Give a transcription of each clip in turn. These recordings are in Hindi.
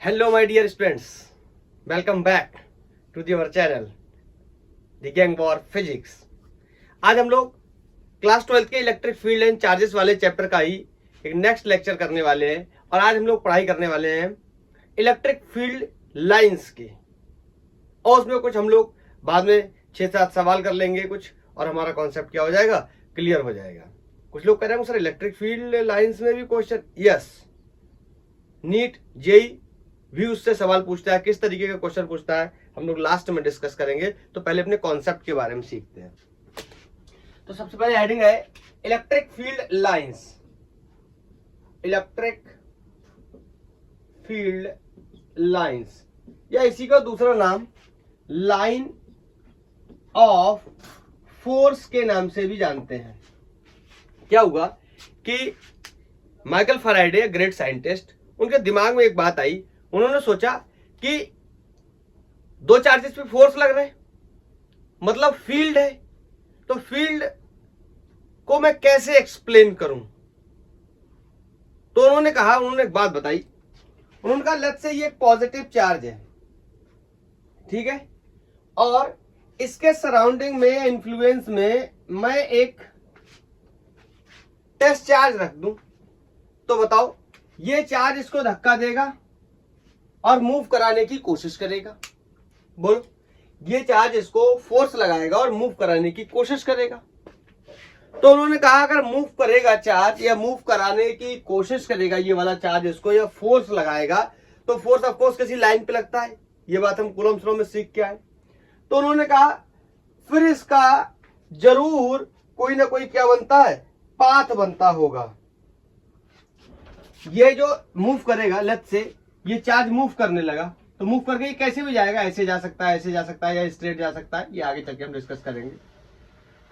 Hello my dear students, welcome back to your channel the gang war physics. आज हम लोग क्लास 12 के इलेक्ट्रिक फील्ड एंड चार्जेस वाले चैप्टर का ही एक नेक्स्ट लेक्चर करने वाले हैं। और आज हम लोग पढ़ाई करने वाले हैं इलेक्ट्रिक फील्ड लाइंस की, और उसमें कुछ हम लोग बाद में 6-7 सवाल कर लेंगे कुछ, और हमारा कॉन्सेप्ट क्या हो जाएगा, क्लियर हो जाएगा। कुछ लोग कह रहे हैं सर इलेक्ट्रिक फील्ड लाइंस में भी क्वेश्चन, यस, नीट जेई भी उससे सवाल पूछता है। किस तरीके का क्वेश्चन पूछता है हम लोग लास्ट में डिस्कस करेंगे। तो पहले अपने कॉन्सेप्ट के बारे में सीखते हैं। तो सबसे पहले हेडिंग है electric field lines. Electric field lines या इसी का दूसरा नाम लाइन ऑफ फोर्स के नाम से भी जानते हैं। क्या हुआ कि माइकल फैराडे, ग्रेट साइंटिस्ट, उनके दिमाग में एक बात आई। उन्होंने सोचा कि दो चार्जेस पे फोर्स लग रहे हैं, मतलब फील्ड है, तो फील्ड को मैं कैसे एक्सप्लेन करूं। तो उन्होंने एक बात बताई। उन्होंने कहा लेट्स से ये पॉजिटिव चार्ज है, ठीक है, और इसके सराउंडिंग में, इन्फ्लुएंस में मैं एक टेस्ट चार्ज रख दूं, तो बताओ ये चार्ज इसको धक्का देगा और मूव कराने की कोशिश करेगा। बोलो, ये चार्ज इसको फोर्स लगाएगा और मूव कराने की कोशिश करेगा। तो उन्होंने कहा अगर मूव करेगा चार्ज या मूव कराने की कोशिश करेगा ये वाला चार्ज इसको, या फोर्स लगाएगा, तो फोर्स ऑफ कोर्स किसी लाइन पे लगता है। ये बात हम कूलम्ब्स लॉ में सीख के आए। तो उन्होंने कहा फिर इसका जरूर कोई ना कोई क्या बनता है, पाथ बनता होगा। ये जो मूव करेगा, लेट्स से ये चार्ज मूव करने लगा, तो मूव करके ये कैसे भी जाएगा, ऐसे जा सकता है, ऐसे जा सकता है, या स्ट्रेट जा सकता है। ये आगे चल के हम डिस्कस करेंगे।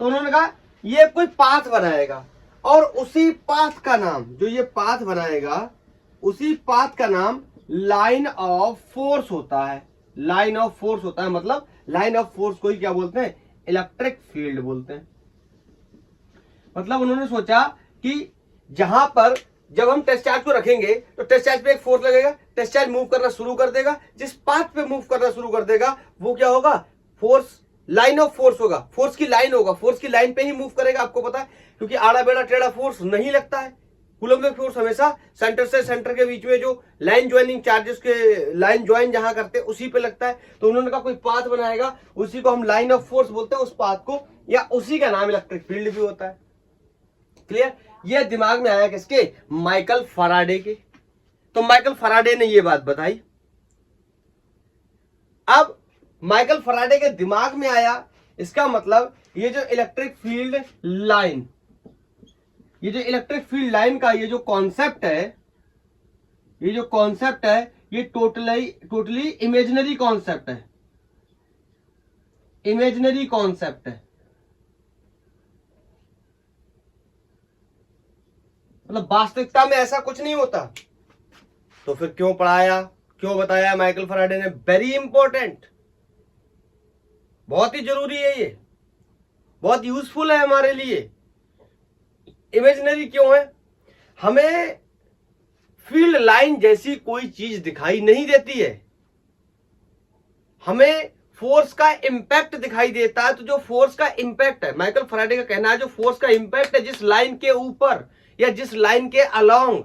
तो उन्होंने कहा ये कोई पाथ बनाएगा, और उसी पाथ का नाम, जो ये पाथ बनाएगा, उसी पाथ का नाम लाइन ऑफ फोर्स होता है। लाइन ऑफ फोर्स होता है, मतलब लाइन ऑफ फोर्स को ही क्या बोलते हैं, इलेक्ट्रिक फील्ड बोलते हैं। मतलब उन्होंने सोचा कि जहां पर जब हम टेस्ट चार्ज को रखेंगे तो टेस्ट चार्ज पे एक फोर्स लगेगा, टेस्ट चार्ज मूव करना शुरू कर देगा। जिस पाथ पे मूव करना शुरू कर देगा वो क्या होगा, फोर्स, लाइन ऑफ फोर्स होगा, फोर्स की लाइन होगा, फोर्स की लाइन पे ही मूव करेगा। आपको पता है, क्योंकि आड़ा बेड़ा टेढ़ा फोर्स नहीं लगता है। कूलम्ब में फोर्स हमेशा सेंटर से सेंटर के बीच में जो लाइन ज्वाइनिंग चार्जेस के लाइन ज्वाइन जहां करते हैं उसी पे लगता है। तो उन्होंने कहा कोई पाथ बनाएगा, उसी को हम लाइन ऑफ फोर्स बोलते हैं, उस पाथ को, या उसी का नाम इलेक्ट्रिक फील्ड भी होता है। क्लियर? ये दिमाग में आया किसके, माइकल फैराडे के। तो माइकल फैराडे ने ये बात बताई। अब माइकल फैराडे के दिमाग में आया, इसका मतलब ये जो इलेक्ट्रिक फील्ड लाइन, ये जो इलेक्ट्रिक फील्ड लाइन का ये जो कॉन्सेप्ट है, ये जो कॉन्सेप्ट है, ये टोटली इमेजिनरी कॉन्सेप्ट है। इमेजिनरी कॉन्सेप्ट है, मतलब वास्तविकता में ऐसा कुछ नहीं होता। तो फिर क्यों पढ़ाया, क्यों बताया माइकल फैराडे ने? वेरी इंपॉर्टेंट, बहुत ही जरूरी है, ये बहुत यूजफुल है हमारे लिए। इमेजिनरी क्यों है? हमें फील्ड लाइन जैसी कोई चीज दिखाई नहीं देती है, हमें फोर्स का इंपैक्ट दिखाई देता है। तो जो फोर्स का इंपैक्ट है, माइकल फैराडे का कहना है, जो फोर्स का इंपैक्ट है जिस लाइन के ऊपर या जिस लाइन के अलोंग,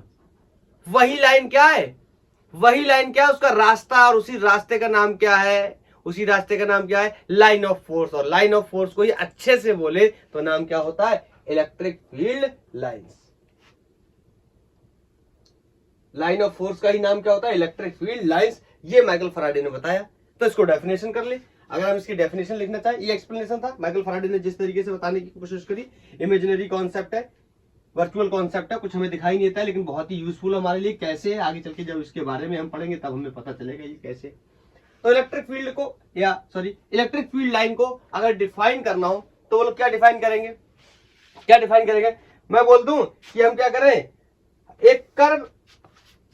वही लाइन क्या है, वही लाइन क्या है, उसका रास्ता, और उसी रास्ते का नाम क्या है, उसी रास्ते का नाम क्या है, लाइन ऑफ फोर्स। और लाइन ऑफ फोर्स को ही अच्छे से बोले तो नाम क्या होता है, electric field lines. Line of force का ही नाम क्या होता है, इलेक्ट्रिक फील्ड लाइंस। ये माइकल फैराडे ने बताया। तो इसको डेफिनेशन कर ले। अगर हम इसकी डेफिनेशन लिखना चाहें, ये एक्सप्लेनेशन था माइकल फैराडे ने जिस तरीके से बताने की कोशिश करी। इमेजिनरी कॉन्सेप्ट है, वर्चुअल कॉन्सेप्ट है, कुछ हमें दिखाई नहीं देता है, लेकिन बहुत ही यूजफुल हमारे लिए। कैसे है, आगे चल के जब इसके बारे में हम पढ़ेंगे तब हमें पता चलेगा ये कैसे। तो इलेक्ट्रिक फील्ड को, या सॉरी, इलेक्ट्रिक फील्ड लाइन को अगर डिफाइन करना हो तो वो लोग क्या डिफाइन करेंगे, क्या डिफाइन करेंगे? मैं बोल दूं कि हम क्या करें,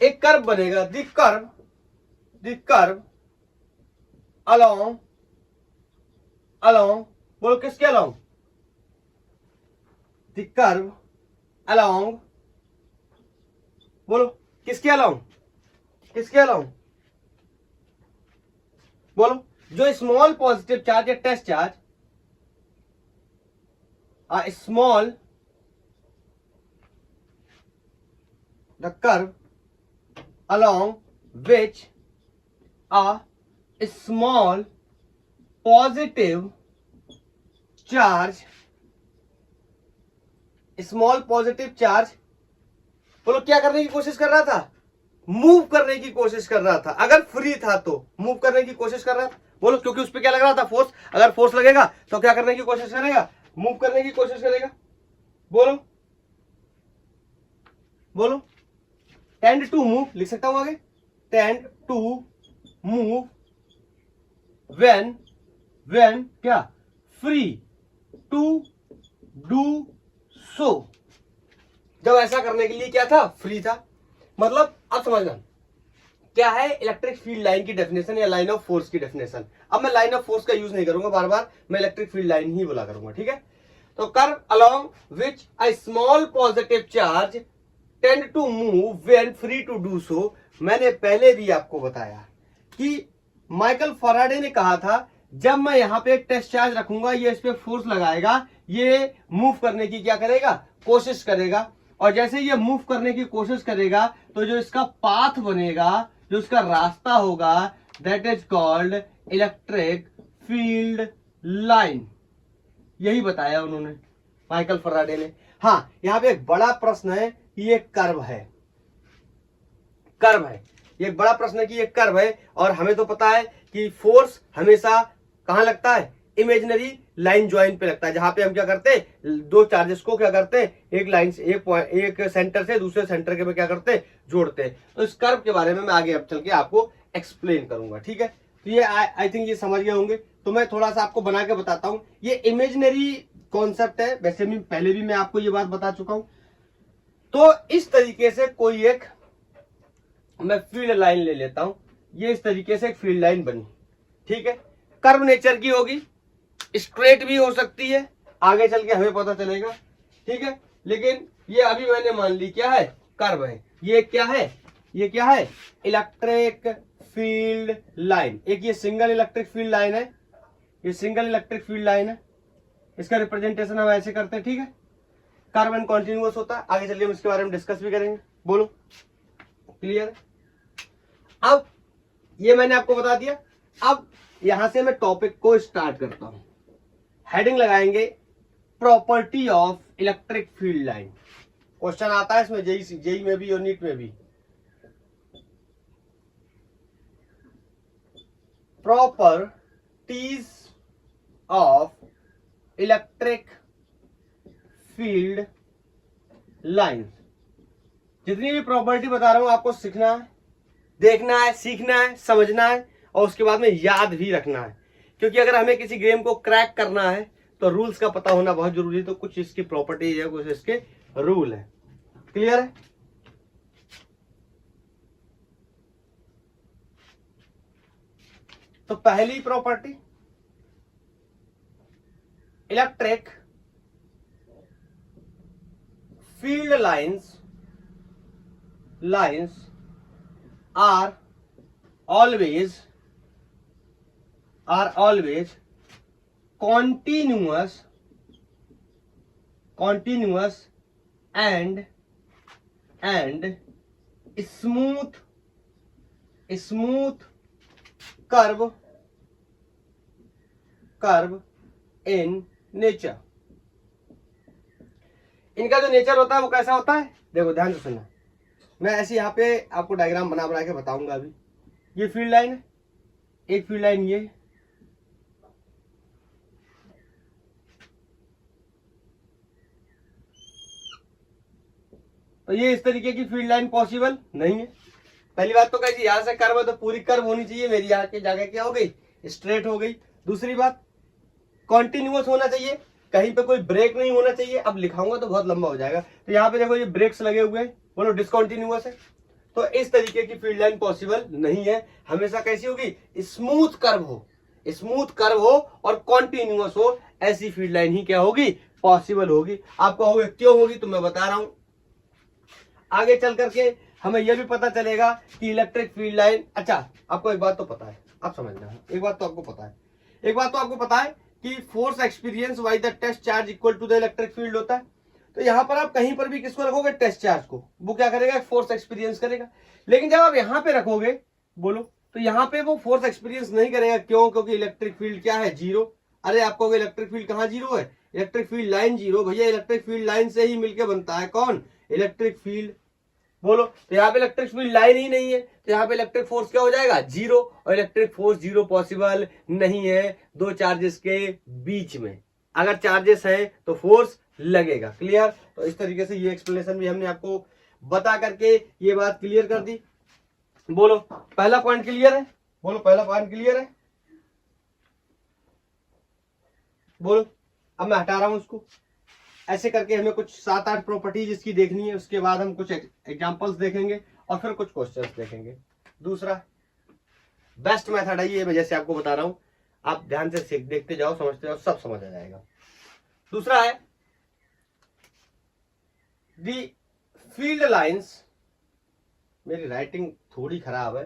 एक कर्व बनेगा, द कर्व अलोंग, बोलो किसके अलोंग, द कर्व अलोंग, बोलो किसके अलोंग, किसके अलोंग, बोलो, जो स्मॉल पॉजिटिव चार्ज या test charge, small the curve along which a small positive charge, बोलो क्या करने की कोशिश कर रहा था, मूव करने की कोशिश कर रहा था। अगर फ्री था तो मूव करने की कोशिश कर रहा था, बोलो, क्योंकि उस पर क्या लग रहा था, फोर्स। अगर फोर्स लगेगा तो क्या करने की कोशिश करेगा, मूव करने की कोशिश करेगा। बोलो बोलो, टेंड टू मूव लिख सकता हूं आगे, टेंड टू मूव व्हेन क्या, फ्री टू डू सो। जब ऐसा करने के लिए क्या था, फ्री था। मतलब अब समझना क्या है इलेक्ट्रिक फील्ड लाइन की डेफिनेशन या लाइन ऑफ फोर्स की डेफिनेशन। अब मैं लाइन ऑफ फोर्स का यूज नहीं करूंगा बार बार, मैं इलेक्ट्रिक फील्ड लाइन ही बोला करूंगा, ठीक है। तो curve along which a small positive charge tend to move when free to do so. मैंने पहले भी आपको बताया कि माइकल फैराडे ने कहा था, जब मैं यहां पे एक टेस्ट चार्ज रखूंगा, ये इस पे फोर्स लगाएगा, ये मूव करने की क्या करेगा, कोशिश करेगा। और जैसे ये मूव करने की कोशिश करेगा तो जो इसका पाथ बनेगा, जो इसका रास्ता होगा, that is called electric field line. यही बताया उन्होंने, माइकल फैराडे ने। हाँ, यहां पे एक बड़ा प्रश्न है कि ये कर्व है, ये एक बड़ा प्रश्न है कि ये कर्व है। और हमें तो पता है कि फोर्स हमेशा कहां लगता है, इमेजिनरी लाइन ज्वाइन पे लगता है, जहां पे हम क्या करते हैं, दो चार्जेस को क्या करते हैं, एक लाइन से एक सेंटर से दूसरे सेंटर के में क्या करते हैं, जोड़ते हैं। तो इस कर्व के बारे में मैं आगे अब चल के आपको एक्सप्लेन करूंगा, ठीक है। तो ये आई थिंक ये समझ गए होंगे। तो मैं थोड़ा सा आपको बना के बताता हूं। ये इमेजिनरी कॉन्सेप्ट है, वैसे भी पहले भी मैं आपको ये बात बता चुका हूं। तो इस तरीके से कोई एक मैं फील्ड लाइन ले लेता हूं, ये इस तरीके से एक फील्ड लाइन बनी, ठीक है। कर्व नेचर की होगी, स्ट्रेट भी हो सकती है, आगे चल के हमें पता चलेगा, ठीक है। लेकिन ये अभी मैंने मान ली क्या है, कर्व है। ये क्या है, ये क्या है, इलेक्ट्रिक फील्ड लाइन। एक ये सिंगल इलेक्ट्रिक फील्ड लाइन है, ये सिंगल इलेक्ट्रिक फील्ड लाइन है। इसका रिप्रेजेंटेशन हम ऐसे करते हैं, ठीक है। कर्व एंड कॉन्टिन्यूअस होता है, आगे चलिए हम इसके बारे में डिस्कस भी करेंगे। बोलो, क्लियर है। अब ये मैंने आपको बता दिया। अब यहां से मैं टॉपिक को स्टार्ट करता हूं। हेडिंग लगाएंगे property of electric field line. Question आता है इसमें जेई में भी और नीट में भी। Properties of electric field line. जितनी भी प्रॉपर्टी बता रहा हूं आपको सीखना है, देखना है, सीखना है, समझना है और उसके बाद में याद भी रखना है। क्योंकि अगर हमें किसी गेम को क्रैक करना है तो रूल्स का पता होना बहुत जरूरी है। तो कुछ इसकी प्रॉपर्टीज है, कुछ इसके रूल है। क्लियर है। तो पहली property, electric field lines are always continuous and smooth curve in nature। इनका जो नेचर होता है वो कैसा होता है, देखो ध्यान से सुनना। मैं ऐसे यहाँ पे आपको डायग्राम बना बना के बताऊंगा। अभी ये फील्ड लाइन है, एक फील्ड लाइन ये, तो ये इस तरीके की फील्ड लाइन पॉसिबल नहीं है। पहली बात तो कैसी, यहां से कर्व है तो पूरी कर्व होनी चाहिए, मेरी यहाँ की जगह क्या हो गई, स्ट्रेट हो गई। दूसरी बात, कॉन्टिन्यूअस होना चाहिए, कहीं पे कोई ब्रेक नहीं होना चाहिए। अब लिखाऊंगा तो बहुत लंबा हो जाएगा। तो यहाँ पे देखो ये ब्रेक्स लगे हुए हैं, बोलो डिसकंटिन्यूअस है। तो इस तरीके की फील्ड लाइन पॉसिबल नहीं है। हमेशा कैसी होगी, स्मूथ कर्व हो और कॉन्टिन्यूअस हो, ऐसी फील्ड लाइन ही क्या होगी, पॉसिबल होगी। आपको होगी क्यों होगी तो मैं बता रहा हूं। आगे चल करके हमें यह भी पता चलेगा कि इलेक्ट्रिक फील्ड लाइन, अच्छा आपको एक बात तो पता है अब समझना, एक बात तो आपको पता है कि force experience by the test charge equal to the electric field होता है। तो यहाँ पर आप कहीं पर भी किसको रखोगे, टेस्ट चार्ज को, वो क्या करेगा, फोर्स एक्सपीरियंस करेगा। लेकिन जब आप यहाँ पे रखोगे बोलो, तो यहाँ पे वो फोर्स एक्सपीरियंस नहीं करेगा। क्यों? क्योंकि इलेक्ट्रिक फील्ड क्या है, जीरो। अरे आप कहोगे इलेक्ट्रिक फील्ड कहाँ जीरो है, इलेक्ट्रिक फील्ड लाइन जीरो। भैया इलेक्ट्रिक फील्ड लाइन से ही मिलकर बनता है कौन, इलेक्ट्रिक फील्ड। बोलो, तो यहाँ पे इलेक्ट्रिक फील्ड लाइन ही नहीं है, तो यहाँ पे इलेक्ट्रिक फोर्स क्या हो जाएगा, जीरो। और इलेक्ट्रिक फोर्स जीरो पॉसिबल नहीं है दो चार्जेस के बीच में। अगर चार्जेस हैं तो फोर्स लगेगा। क्लियर? तो इस तरीके से ये एक्सप्लेनेशन भी हमने आपको बता करके ये बात क्लियर कर दी। बोलो पहला पॉइंट क्लियर है, बोलो पहला पॉइंट क्लियर है, बोलो। अब मैं हटा रहा हूं उसको। ऐसे करके हमें कुछ 7-8 प्रॉपर्टीज इसकी देखनी है, उसके बाद हम कुछ एग्जांपल्स देखेंगे और फिर कुछ क्वेश्चंस देखेंगे। दूसरा बेस्ट मेथड है ये, मैं जैसे आपको बता रहा हूं, आप ध्यान से देखते जाओ, समझते जाओ, सब समझ आ जाएगा। दूसरा है दी फील्ड लाइंस। मेरी राइटिंग थोड़ी खराब है,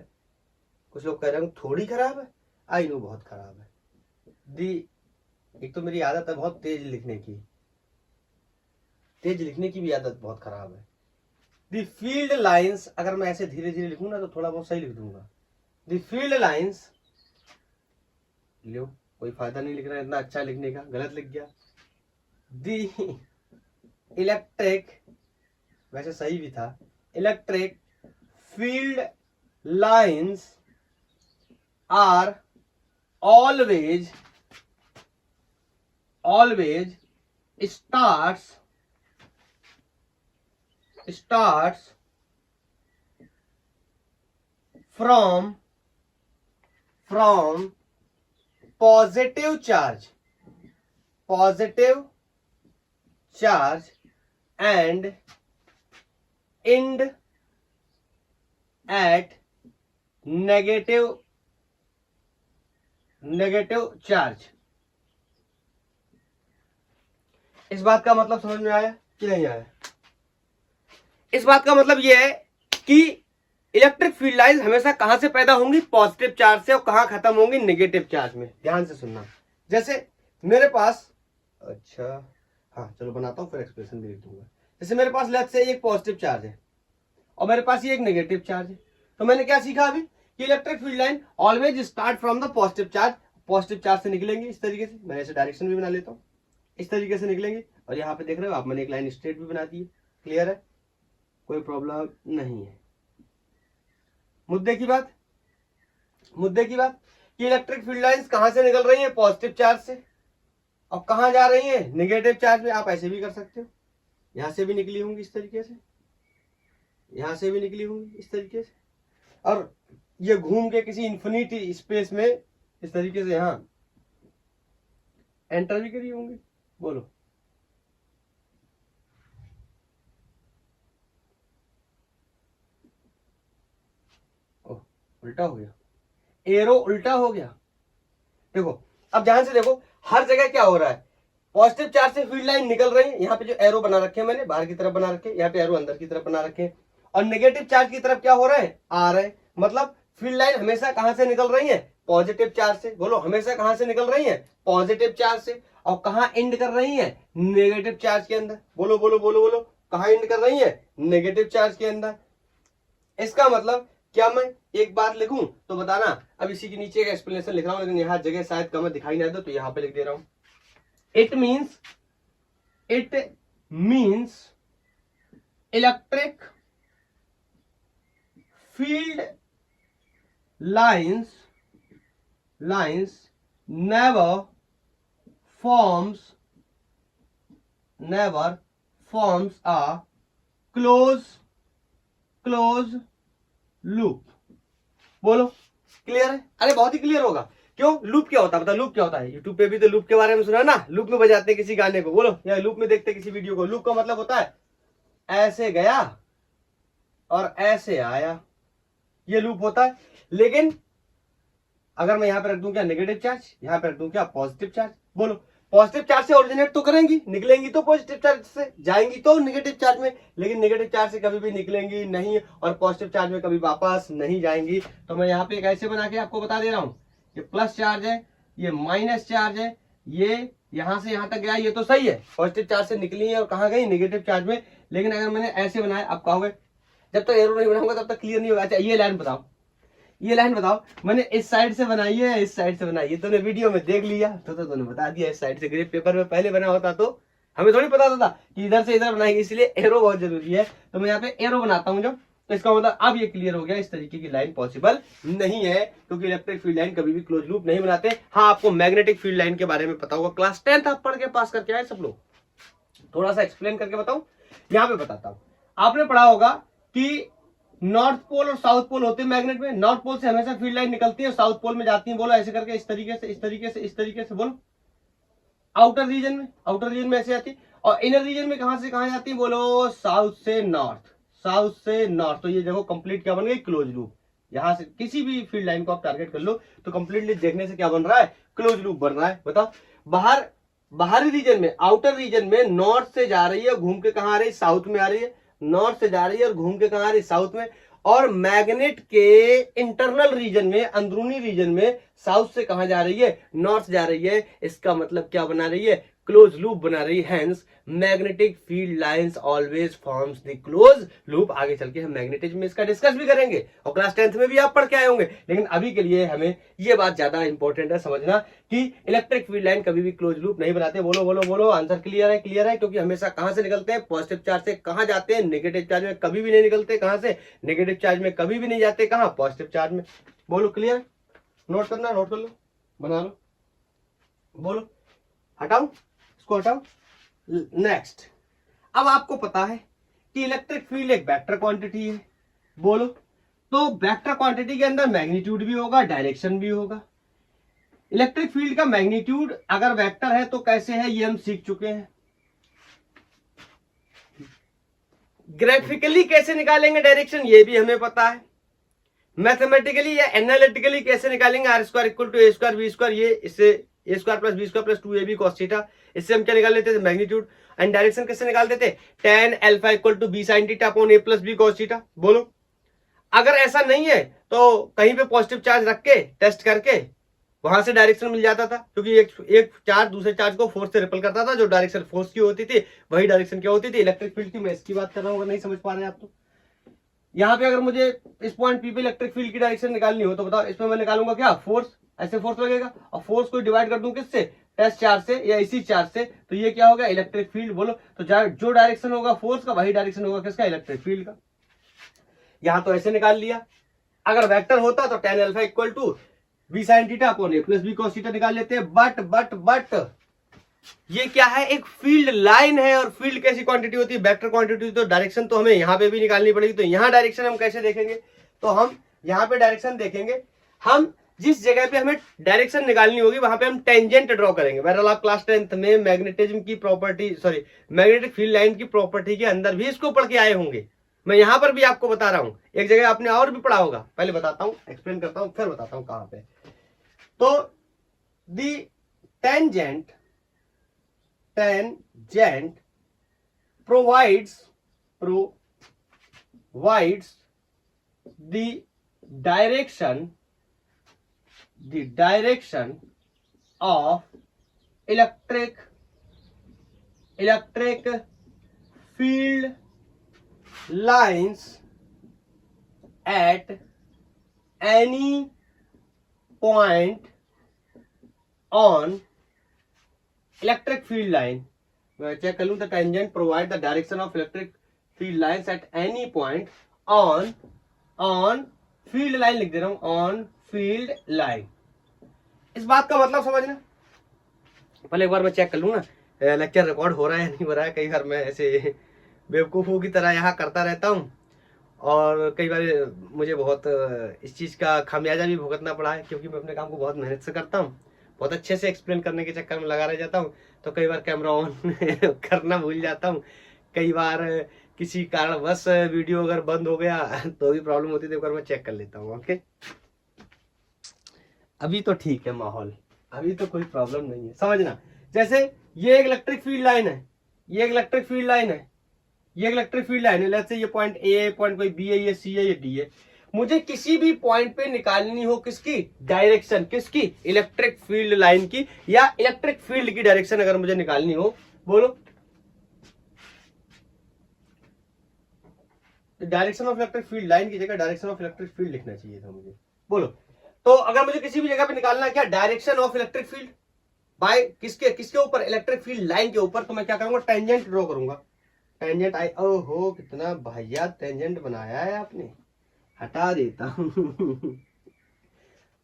कुछ लोग कह रहे हैं थोड़ी खराब है, आई नो बहुत खराब है। दी, एक तो मेरी आदत है बहुत तेज लिखने की, तेज लिखने की भी आदत बहुत खराब है। दी फील्ड लाइंस, अगर मैं ऐसे धीरे धीरे लिखूं ना तो थोड़ा बहुत सही लिख दूंगा। दी फील्ड लाइंस, लो कोई फायदा नहीं लिख रहा है इतना अच्छा लिखने का, गलत लिख गया। दी इलेक्ट्रिक, वैसे सही भी था, electric field lines are always starts from positive charge and end at negative charge। इस बात का मतलब समझ में आया कि नहीं आया? इस बात का मतलब यह है कि इलेक्ट्रिक फील्ड लाइंस हमेशा कहां से पैदा होंगी, पॉजिटिव चार्ज से, और कहां खत्म होंगी, नेगेटिव चार्ज में। ध्यान से सुनना। जैसे मेरे पास, अच्छा हाँ चलो बनाता हूं, फिर एक्सप्रेशन भी लिख दूंगा। जैसे मेरे पास लेट्स से एक पॉजिटिव चार्ज है और मेरे पास ये एक नेगेटिव चार्ज है, तो मैंने क्या सीखा अभी कि electric field line always start from the positive charge से निकलेंगे। इस तरीके से मैं ऐसे डायरेक्शन भी बना लेता हूँ, इस तरीके से निकलेंगे। और यहाँ पे देख रहे हो आप, मैंने एक लाइन स्ट्रेट भी बना दी है। क्लियर है? कोई प्रॉब्लम नहीं है। मुद्दे की बात कि इलेक्ट्रिक फील्ड लाइंस कहां से निकल रही है, पॉजिटिव चार्ज से, और कहां जा रही है, नेगेटिव चार्ज में। आप ऐसे भी कर सकते हो, यहां से भी निकली होंगी इस तरीके से, यहां से भी निकली होंगी इस तरीके से, और ये घूम के किसी इन्फिनिटी स्पेस में इस तरीके से यहां एंटर भी करी होंगी। बोलो उल्टा हो गया, एरो उल्टा हो गया। देखो अब ध्यान से देखो, हर जगह क्या हो रहा है, पॉजिटिव चार्ज से फील्ड लाइन निकल रही है। यहाँ पे जो एरो बना रखे हैं मैंने, बाहर की तरफ बना रखे हैं, यहाँ पे एरो अंदर की तरफ बना रखे हैं। और नेगेटिव चार्ज की तरफ क्या हो रहा है, आ रहे हैं। मतलब फील्ड लाइन हमेशा कहां से निकल रही है, पॉजिटिव चार्ज से। बोलो हमेशा कहां से निकल रही है, पॉजिटिव चार्ज से। और कहां एंड कर रही है, नेगेटिव चार्ज के अंदर। बोलो बोलो बोलो बोलो, कहां एंड कर रही है, नेगेटिव चार्ज के अंदर। इसका मतलब क्या, मैं एक बात लिखूं तो बताना। अब इसी के नीचे एक एक्सप्लेनेशन लिख रहा हूं, लेकिन यहां जगह शायद कम दिखाई ना दो, तो यहां पे लिख दे रहा हूं। It means electric field lines never forms a close loop. बोलो क्लियर है? अरे बहुत ही क्लियर होगा। क्यों? लूप क्या होता है, बताओ लूप क्या होता है? यूट्यूब पे भी तो लूप के बारे में सुना ना, लूप में बजाते हैं किसी गाने को। बोलो, या लूप में देखते किसी वीडियो को। लूप का मतलब होता है ऐसे गया और ऐसे आया, ये लूप होता है। लेकिन अगर मैं यहां पे रख दूं क्या नेगेटिव चार्ज, यहां पे रख दूं क्या पॉजिटिव चार्ज। बोलो पॉजिटिव चार्ज से ओरिजिनेट तो करेंगी, निकलेंगी तो पॉजिटिव चार्ज से, जाएंगी तो नेगेटिव चार्ज में, लेकिन नेगेटिव चार्ज से कभी भी निकलेंगी नहीं और पॉजिटिव चार्ज में कभी वापस नहीं जाएंगी। तो मैं यहाँ पे एक ऐसे बना के आपको बता दे रहा हूं, ये प्लस चार्ज है, ये माइनस चार्ज है, ये यहां से यहां तक गया, ये तो सही है, पॉजिटिव चार्ज से निकली है और कहां गई, नेगेटिव चार्ज में। लेकिन अगर मैंने ऐसे बनाया, आप कहोगे जब तक एरो नहीं बनाऊंगा तब तक क्लियर नहीं होगा। अच्छा ये लाइन बताओ, ये लाइन बताओ, मैंने इस साइड से बनाई है, इस साइड से बनाई है, तूने वीडियो में देख लिया तो तूने बता दिया इस साइड से। ग्रेफ पेपर में पहले बना होता तो हमें थोड़ी पता था कि इधर से इधर बनाएंगे, इसलिए एरो बहुत जरूरी है। तो मैं यहाँ पे एरो बनाता हूँ जब, तो इसका मतलब अब ये क्लियर हो गया, इस तरीके की लाइन पॉसिबल नहीं है, क्योंकि इलेक्ट्रिक फील्ड लाइन कभी भी क्लोज लूप नहीं बनाते। हाँ, आपको मैग्नेटिक फील्ड लाइन के बारे में पता होगा, क्लास 10th आप पढ़ के पास करके आए सब लोग। थोड़ा सा एक्सप्लेन करके बताऊं, यहाँ पे बताता हूं। आपने पढ़ा होगा कि नॉर्थ पोल और साउथ पोल होते हैं मैग्नेट में। नॉर्थ पोल से हमेशा फील्ड लाइन निकलती है और साउथ पोल में जाती है। बोलो ऐसे करके, इस तरीके से, इस तरीके से, इस तरीके से, बोलो। आउटर रीजन में ऐसे आती है, और इनर रीजन में कहां से कहां जाती है, बोलो साउथ से नॉर्थ, साउथ से नॉर्थ। तो ये देखो कंप्लीट क्या बन गई, क्लोज लूप। यहां से किसी भी फील्ड लाइन को आप टारगेट कर लो तो कंप्लीटली देखने से क्या बन रहा है, क्लोज लूप बन रहा है। बताओ, बाहरी रीजन में, आउटर रीजन में नॉर्थ से जा रही है, घूम के कहां आ रही है, साउथ में आ रही है। नॉर्थ से जा रही है और घूम के कहां आ रही है, साउथ में। और मैग्नेट के इंटरनल रीजन में, अंदरूनी रीजन में साउथ से कहां जा रही है, नॉर्थ जा रही है। इसका मतलब क्या बना रही है, क्लोज लूप बना रही है। Hence magnetic field lines always forms the close loop. आगे चल के हम मैग्नेटिज्म में इसका डिस्कस भी करेंगे और क्लास 10th में भी आप पढ़ के आए होंगे। लेकिन अभी के लिए हमें ये बात ज्यादा इंपॉर्टेंट है समझना कि इलेक्ट्रिक फील्ड लाइन कभी भी क्लोज लूप नहीं बनाते। बोलो बोलो बोलो, आंसर क्लियर है, क्लियर है। क्योंकि हमेशा कहां से निकलते हैं, पॉजिटिव चार्ज से। कहां जाते हैं, नेगेटिव चार्ज में कभी भी नहीं निकलते। कहां से, नेगेटिव चार्ज में कभी भी नहीं जाते। कहां, पॉजिटिव चार्ज में। बोलो क्लियर, नोट करना, नोट कर लो, बना लो, बोलो। हटाओ इसको, हटाओ। नेक्स्ट, अब आपको पता है कि इलेक्ट्रिक फील्ड एक वेक्टर क्वांटिटी है। बोलो, तो वेक्टर क्वांटिटी के अंदर मैग्नीट्यूड भी होगा, डायरेक्शन भी होगा। इलेक्ट्रिक फील्ड का मैग्नीट्यूड अगर वेक्टर है तो कैसे है, ये हम सीख चुके हैं। ग्राफिकली कैसे निकालेंगे डायरेक्शन, ये भी हमें पता है। मैथमेटिकली या एनालिटिकली कैसे निकालेंगे, R square equal to A square B square, ये इससे A square plus B square plus 2ab cos theta. इससे हम क्या निकाल लेते थे, मैग्नीट्यूड। एंड डायरेक्शन कैसे निकालते थे, tan alpha equal to B sine theta upon A plus B cos theta. बोलो, अगर ऐसा नहीं है तो कहीं पे पॉजिटिव चार्ज रख के टेस्ट करके वहां से डायरेक्शन मिल जाता था, क्योंकि एक चार्ज दूसरे चार्ज को फोर्स से रिपल करता था। जो डायरेक्शन फोर्स की होती थी वही डायरेक्शन क्या होती थी, इलेक्ट्रिक फील्ड की। मैं इसकी बात कर रहा हूँ, अगर नहीं समझ पा रहे हैं आप तो। यहाँ पे अगर मुझे इस पॉइंट पी पे इलेक्ट्रिक फील्ड की डायरेक्शन निकालनी हो तो बताओ, इसमें मैं निकालूंगा क्या, फोर्स। ऐसे फोर्स लगेगा और फोर्स को डिवाइड कर दूं किससे, टेस्ट चार्ज से या इसी चार्ज से, तो ये क्या होगा, इलेक्ट्रिक फील्ड। बोलो, तो जो डायरेक्शन होगा फोर्स का वही डायरेक्शन होगा किसका, इलेक्ट्रिक फील्ड का। यहां तो ऐसे निकाल लिया। अगर वेक्टर होता तो tan alpha equal to B sine theta upon A plus B cos theta निकाल लेते हैं। बट ये क्या है, एक फील्ड लाइन है। और फील्ड कैसी क्वांटिटी होती है, वेक्टर क्वांटिटी। तो डायरेक्शन तो हमें यहां पे भी निकालनी पड़ेगी। तो यहां डायरेक्शन हम कैसे देखेंगे, तो हम यहां पे डायरेक्शन देखेंगे। हम जिस जगह पे हमें डायरेक्शन निकालनी होगी वहां पे हम टेंजेंट ड्रॉ करेंगे। बहरहाल आप क्लास 10th में मैग्नेटिज्म की property, sorry magnetic field line की प्रॉपर्टी के अंदर भी इसको पढ़ के आए होंगे। मैं यहां पर भी आपको बता रहा हूं, एक जगह आपने और भी पढ़ा होगा। पहले बताता हूं, एक्सप्लेन करता हूं, फिर बताता हूं कहां पे। तो दी tangent provides the direction of electric field lines at any point on electric field line। मैं चेक कर लूं, the tangent provide the direction of electric field lines at any point on field line, लिख दे रहा हूं, ऑन फील्ड लाइन। इस बात का मतलब समझना। पहले एक बार मैं चेक कर लूं ना लेक्चर रिकॉर्ड हो रहा है नहीं हो रहा है। कई बार मैं ऐसे बेवकूफों की तरह यहाँ करता रहता हूँ और कई बार मुझे बहुत इस चीज का खामियाजा भी भुगतना पड़ा है, क्योंकि मैं अपने काम को बहुत मेहनत से करता हूँ, बहुत अच्छे से एक्सप्लेन करने के चक्कर में लगा रह जाता हूँ। तो कई बार कैमरा ऑन करना भूल जाता हूँ। कई बार किसी कारणवश वीडियो अगर बंद हो गया तो भी प्रॉब्लम होती है। तो एक बार मैं चेक कर लेता हूँ। ओके, अभी तो ठीक है माहौल, अभी तो कोई प्रॉब्लम नहीं है। समझना, जैसे ये एक इलेक्ट्रिक फील्ड लाइन है, ये एक इलेक्ट्रिक फील्ड लाइन है, ये इलेक्ट्रिक फील्ड लाइन है। लेट्स से ये पॉइंट ए, पॉइंट कोई बी है, ये सी है, ये डी है। मुझे किसी भी पॉइंट पे निकालनी हो किसकी डायरेक्शन, किसकी इलेक्ट्रिक फील्ड लाइन की, या इलेक्ट्रिक फील्ड की डायरेक्शन अगर मुझे निकालनी हो, बोलो direction of electric field line की जगह डायरेक्शन ऑफ इलेक्ट्रिक फील्ड लिखना चाहिए था मुझे, बोलो। तो अगर मुझे किसी भी जगह पे निकालना है क्या direction of electric field by किसके किसके ऊपर, इलेक्ट्रिक फील्ड लाइन के ऊपर, तो मैं क्या करूंगा टेंजेंट ड्रॉ करूंगा। टेंजेंट आई, ओहो कितना भैया टेंजेंट बनाया है आपने, हटा देता हूं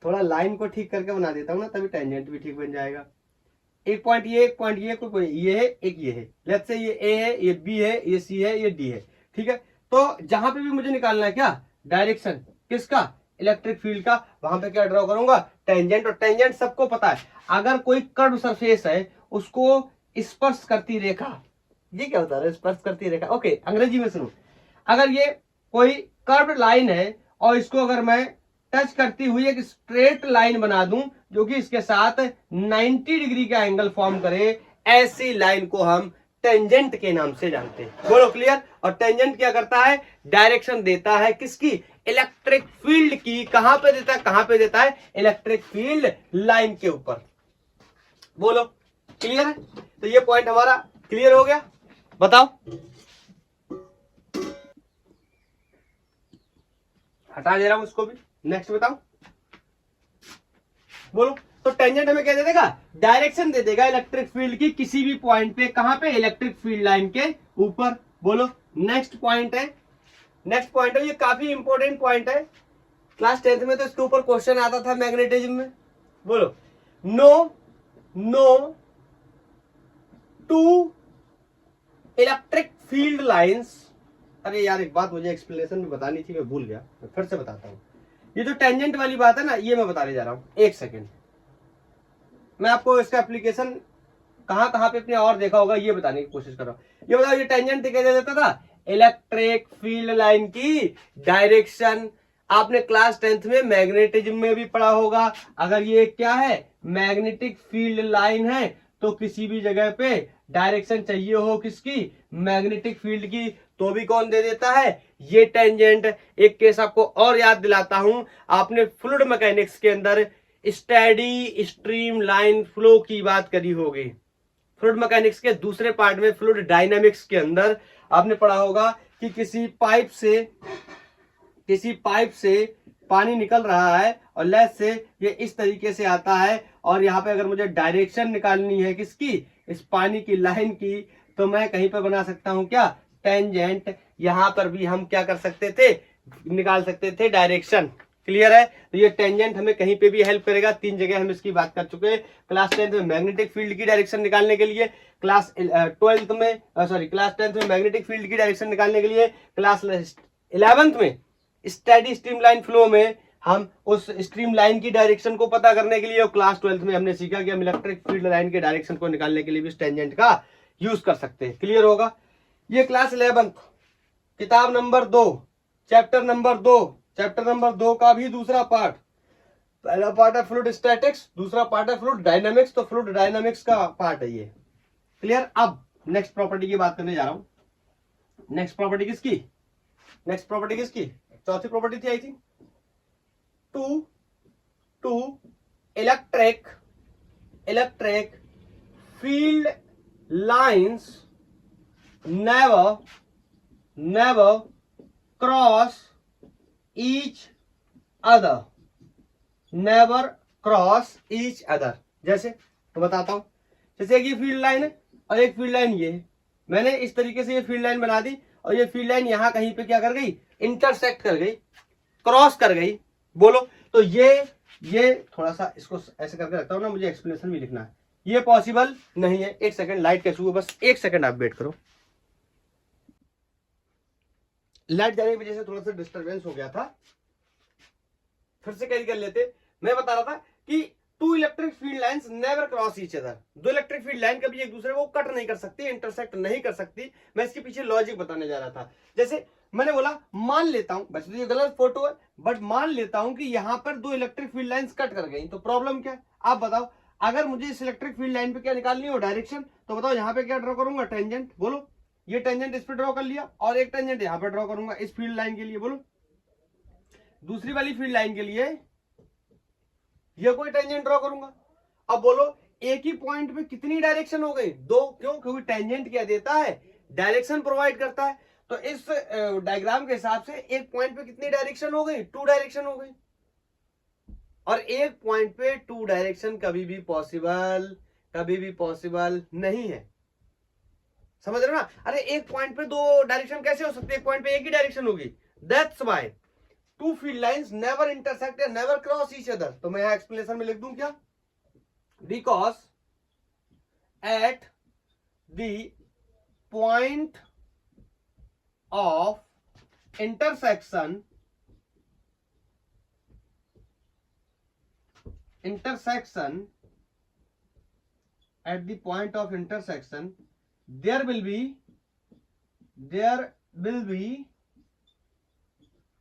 थोड़ा लाइन को ठीक करके बना देता हूं ना, तभी टेंजेंट भी ठीक बन जाएगा। एक पॉइंट ये, एक पॉइंट ये, कोई ये है, एक ये है, लेट्स से ये ए है, ये बी है, ये सी है, ये डी है, ठीक है। तो जहां पे भी मुझे निकालना है क्या डायरेक्शन किसका इलेक्ट्रिक फील्ड का, वहां पे क्या ड्रॉ करूंगा टेंजेंट। और टेंजेंट सबको पता है, अगर कोई कर्व सरफेस है उसको स्पर्श करती रेखा, ये क्या होता है स्पर्श करती रेखा, ओके अंग्रेजी में सुनो। अगर ये कोई कर्व लाइन है और इसको अगर मैं टच करती हुई एक स्ट्रेट लाइन बना दूं जो कि इसके साथ 90 डिग्री का एंगल फॉर्म करे, ऐसी लाइन को हम टेंजेंट के नाम से जानते हैं, बोलो क्लियर। और टेंजेंट क्या करता है डायरेक्शन देता है किसकी इलेक्ट्रिक फील्ड की, कहां पे देता है, कहां पे देता है इलेक्ट्रिक फील्ड लाइन के ऊपर, बोलो क्लियर है। तो ये पॉइंट हमारा क्लियर हो गया, बताओ हटा दे रहा हूं इसको भी, नेक्स्ट बताओ बोलो। तो टेंजेंट हमें क्या दे देगा डायरेक्शन दे देगा इलेक्ट्रिक फील्ड की किसी भी पॉइंट पे, कहां पे इलेक्ट्रिक फील्ड लाइन के ऊपर, बोलो। नेक्स्ट पॉइंट है, नेक्स्ट पॉइंट है, ये काफी इंपॉर्टेंट पॉइंट है, क्लास 10th में तो इसके ऊपर क्वेश्चन आता था मैग्नेटिज्म में, बोलो। No two electric field lines, अरे यार एक बात मुझे एक्सप्लेनेशन में बतानी थी, मैं भूल गया, मैं फिर से बताता हूं। ये जो टेंजेंट वाली बात है ना, ये मैं बताने जा रहा हूं, एक सेकेंड मैं आपको इसका एप्लीकेशन कहां कहां पे अपने और देखा होगा ये बताने की कोशिश कर रहा हूं। ये बताओ ये टेंजेंट क्या दे देता था इलेक्ट्रिक फील्ड लाइन की डायरेक्शन, आपने क्लास 10th में मैग्नेटिज्म में भी पढ़ा होगा। अगर ये क्या है मैग्नेटिक फील्ड लाइन है तो किसी भी जगह पे डायरेक्शन चाहिए हो किसकी मैग्नेटिक फील्ड की, तो भी कौन दे देता है ये टेंजेंट। एक केस आपको और याद दिलाता हूं, आपने फ्लूइड मैकेनिक्स के अंदर स्टेडी स्ट्रीम लाइन फ्लो की बात करी होगी, फ्लूइड मैकेनिक्स के दूसरे पार्ट में फ्लूइड डायनामिक्स के अंदर आपने पढ़ा होगा कि किसी पाइप से पानी निकल रहा है और लेस से ये इस तरीके से आता है, और यहाँ पे अगर मुझे डायरेक्शन निकालनी है किसकी इस पानी की लाइन की, तो मैं कहीं पर बना सकता हूं क्या टेंजेंट। यहां पर भी हम क्या कर सकते थे निकाल सकते थे डायरेक्शन, क्लियर है। तो ये टेंजेंट हमें कहीं पे भी हेल्प करेगा, 3 जगह हम इसकी बात कर चुके हैं। क्लास 10th में मैग्नेटिक फील्ड की डायरेक्शन निकालने के लिए, क्लास 10th में मैग्नेटिक फील्ड की डायरेक्शन निकालने के लिए, क्लास 11th में स्टेडी स्ट्रीमलाइन फ्लो में हम उस स्ट्रीम लाइन की डायरेक्शन को पता करने के लिए, और क्लास 12th में हमने सीखा कि हम इलेक्ट्रिक फील्ड लाइन के डायरेक्शन को निकालने के लिए भी इस टेंजेंट का यूज कर सकते हैं, क्लियर होगा। ये क्लास 11th किताब नंबर 2 चैप्टर नंबर 2 का भी दूसरा पार्ट, पहला पार्ट है फ्लूइड स्टैटिक्स, दूसरा पार्ट है फ्लूइड डायनामिक्स, तो फ्लूइड डायनामिक्स का पार्ट है ये, क्लियर। अब नेक्स्ट प्रॉपर्टी की बात करने जा रहा हूं। नेक्स्ट प्रॉपर्टी किसकी चौथी प्रॉपर्टी थी I think, two electric field lines never cross each other, जैसे तो बताता हूं, जैसे एक ये फील्ड लाइन है और एक फील्ड लाइन ये है, मैंने इस तरीके से ये फील्ड लाइन बना दी और ये फील्ड लाइन यहां कहीं पे क्या कर गई इंटरसेक्ट कर गई, क्रॉस कर गई, बोलो। तो ये थोड़ा सा इसको ऐसे करके रखता हूं ना, मुझे एक्सप्लेनेशन भी लिखना है, ये पॉसिबल नहीं है। एक सेकंड लाइट कैसे हुआ, बस एक सेकंड आप वेट करो, लाइट जाने की वजह से थोड़ा सा डिस्टरबेंस हो गया था, फिर से कैरी कर लेते। मैं बता रहा था कि two electric field lines never cross each other, दो इलेक्ट्रिक फील्ड लाइन कभी एक दूसरे को कट नहीं कर सकती, इंटरसेक्ट नहीं कर सकती। मैं इसके पीछे लॉजिक बताने जा रहा था। जैसे मैंने बोला मान लेता हूं, वैसे तो ये गलत फोटो है, बट मान लेता हूं कि यहां पर दो इलेक्ट्रिक फील्ड लाइंस कट कर गई, तो प्रॉब्लम क्या है आप बताओ। अगर मुझे इस इलेक्ट्रिक फील्ड लाइन पे क्या निकालनी हो डायरेक्शन, तो बताओ यहाँ पे क्या ड्रॉ करूंगा टेंजेंट, बोलो। ये टेंजेंट इस पे ड्रॉ कर लिया और एक टेंजेंट यहाँ पे ड्रॉ करूंगा इस फील्ड लाइन के लिए, बोलो। दूसरी वाली फील्ड लाइन के लिए ये कोई टेंजेंट ड्रॉ करूंगा। अब बोलो एक ही पॉइंट पे कितनी डायरेक्शन हो गई? 2। क्यों? क्योंकि टेंजेंट क्या देता है? डायरेक्शन प्रोवाइड करता है। तो इस डायग्राम के हिसाब से एक पॉइंट पे कितनी डायरेक्शन हो गई? 2 डायरेक्शन हो गई। और एक पॉइंट पे 2 डायरेक्शन कभी भी पॉसिबल नहीं है। समझ रहे हो ना? अरे एक पॉइंट पे 2 डायरेक्शन कैसे हो सकती है? एक पॉइंट पे एक ही डायरेक्शन होगी। That's why 2 field lines never intersect या नेवर क्रॉस ईच अदर। तो मैं यहां एक्सप्लेनेशन में लिख दूं क्या? Because at the point of intersection at the point of intersection there will be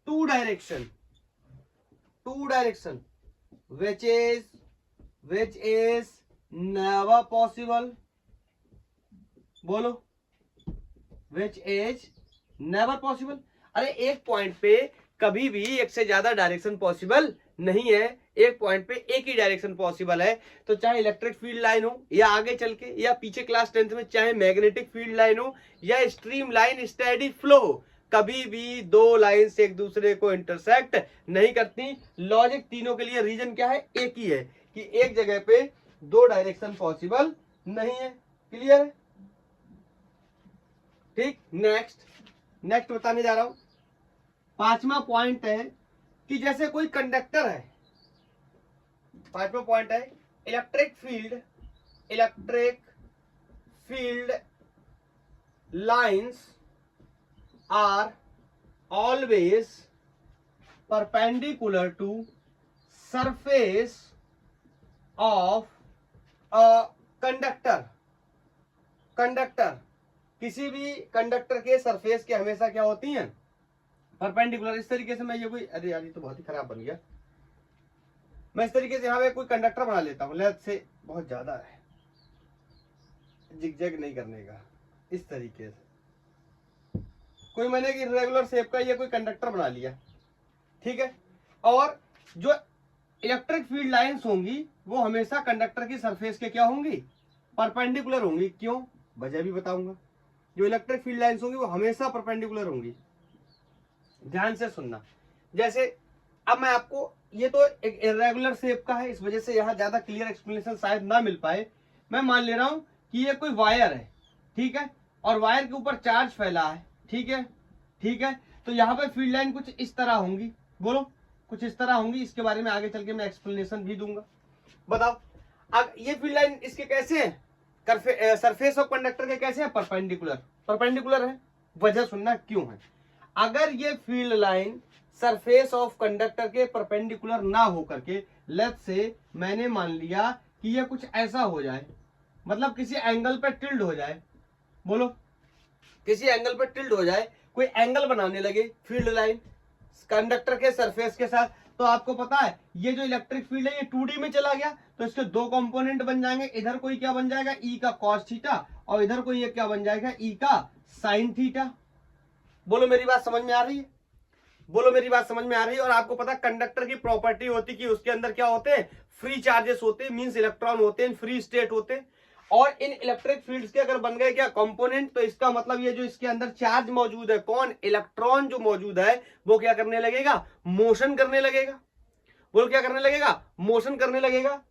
2 direction which is never possible. बोलो which is never possible। अरे एक पॉइंट पे कभी भी एक से ज्यादा डायरेक्शन पॉसिबल नहीं है, एक पॉइंट पे एक ही डायरेक्शन पॉसिबल है। तो चाहे इलेक्ट्रिक फील्ड लाइन हो या आगे चल के या पीछे क्लास 10th में चाहे मैग्नेटिक फील्ड लाइन हो या स्ट्रीम लाइन स्टेडी फ्लो हो, कभी भी 2 लाइंस एक दूसरे को इंटरसेक्ट नहीं करती। लॉजिक तीनों के लिए रीजन क्या है? एक ही है कि एक जगह पे 2 डायरेक्शन पॉसिबल नहीं है। क्लियर है? ठीक। नेक्स्ट बताने जा रहा हूं। 5वां पॉइंट है कि जैसे कोई कंडक्टर है, 5वां पॉइंट है electric field lines are always perpendicular to surface of a conductor किसी भी कंडक्टर के सरफेस के हमेशा क्या होती हैं? परपेंडिकुलर। इस तरीके से मैं ये कोई, अरे यार ये तो बहुत ही खराब बन गया। मैं इस तरीके से यहां पे कोई कंडक्टर बना लेता हूं। लेट्स से बहुत ज्यादा है, जिगजैग नहीं करने का, इस तरीके से कोई मैंने कि रेगुलर शेप का ये कोई कंडक्टर बना लिया, ठीक है। और जो इलेक्ट्रिक फील्ड लाइंस होंगी वो हमेशा कंडक्टर की सरफेस के क्या होंगी? परपेंडिकुलर होंगी। क्यों? वजह भी बताऊंगा। जो इलेक्ट्रिक फील्ड लाइंस होंगी वो हमेशा परपेंडिकुलर होंगी। ध्यान से सुनना। जैसे अब मैं आपको, ये तो एक इरेगुलर शेप का है, इस वजह से यहां ज्यादा क्लियर एक्सप्लेनेशन शायद ना मिल पाए। मैं मान ले रहा हूं कि ये कोई वायर है, ठीक है, और वायर के ऊपर चार्ज फैला है, ठीक है। तो यहाँ पे फील्ड लाइन कुछ इस तरह होंगी। बोलो, कुछ इस तरह होंगी। इसके बारे में आगे चल के मैं एक्सप्लेनेशन भी दूंगा। बताओ अब ये फील्ड लाइन इसके कैसे है? सरफेस ऑफ कंडक्टर के कैसे है? परपेंडिकुलर है। वजह सुनना क्यों है। अगर ये field line surface of conductor के परपेंडिकुलर ना हो करके, लेट्स से मैंने मान लिया कि ये कुछ ऐसा हो जाए, मतलब किसी एंगल पे टिल्ड हो जाए। बोलो, किसी एंगल पे टिल्ड हो जाए, कोई एंगल बनाने लगे फील्ड लाइन कंडक्टर के सरफेस के साथ, तो आपको पता है ये जो इलेक्ट्रिक फील्ड है ये 2D में चला गया, तो इसके 2 कंपोनेंट बन जाएंगे। इधर कोई क्या बन जाएगा? E का cos थीटा, और इधर कोई ये क्या बन जाएगा? E का sin थीटा। बोलो मेरी बात समझ में आ रही है? बोलो मेरी बात समझ में आ रही है? और आपको पता कंडक्टर की प्रॉपर्टी होती कि उसके अंदर क्या होते हैं? फ्री चार्जेस होते हैं, मींस इलेक्ट्रॉन होते हैं, फ्री स्टेट होते हैं। और इन इलेक्ट्रिक फील्ड्स के अगर बन गए क्या कंपोनेंट, तो इसका मतलब ये जो इसके अंदर चार्ज मौजूद है, कौन? इलेक्ट्रॉन जो मौजूद है वो क्या करने लगेगा? मोशन करने लगेगा। बोलो क्या करने लगेगा? मोशन करने लगेगा।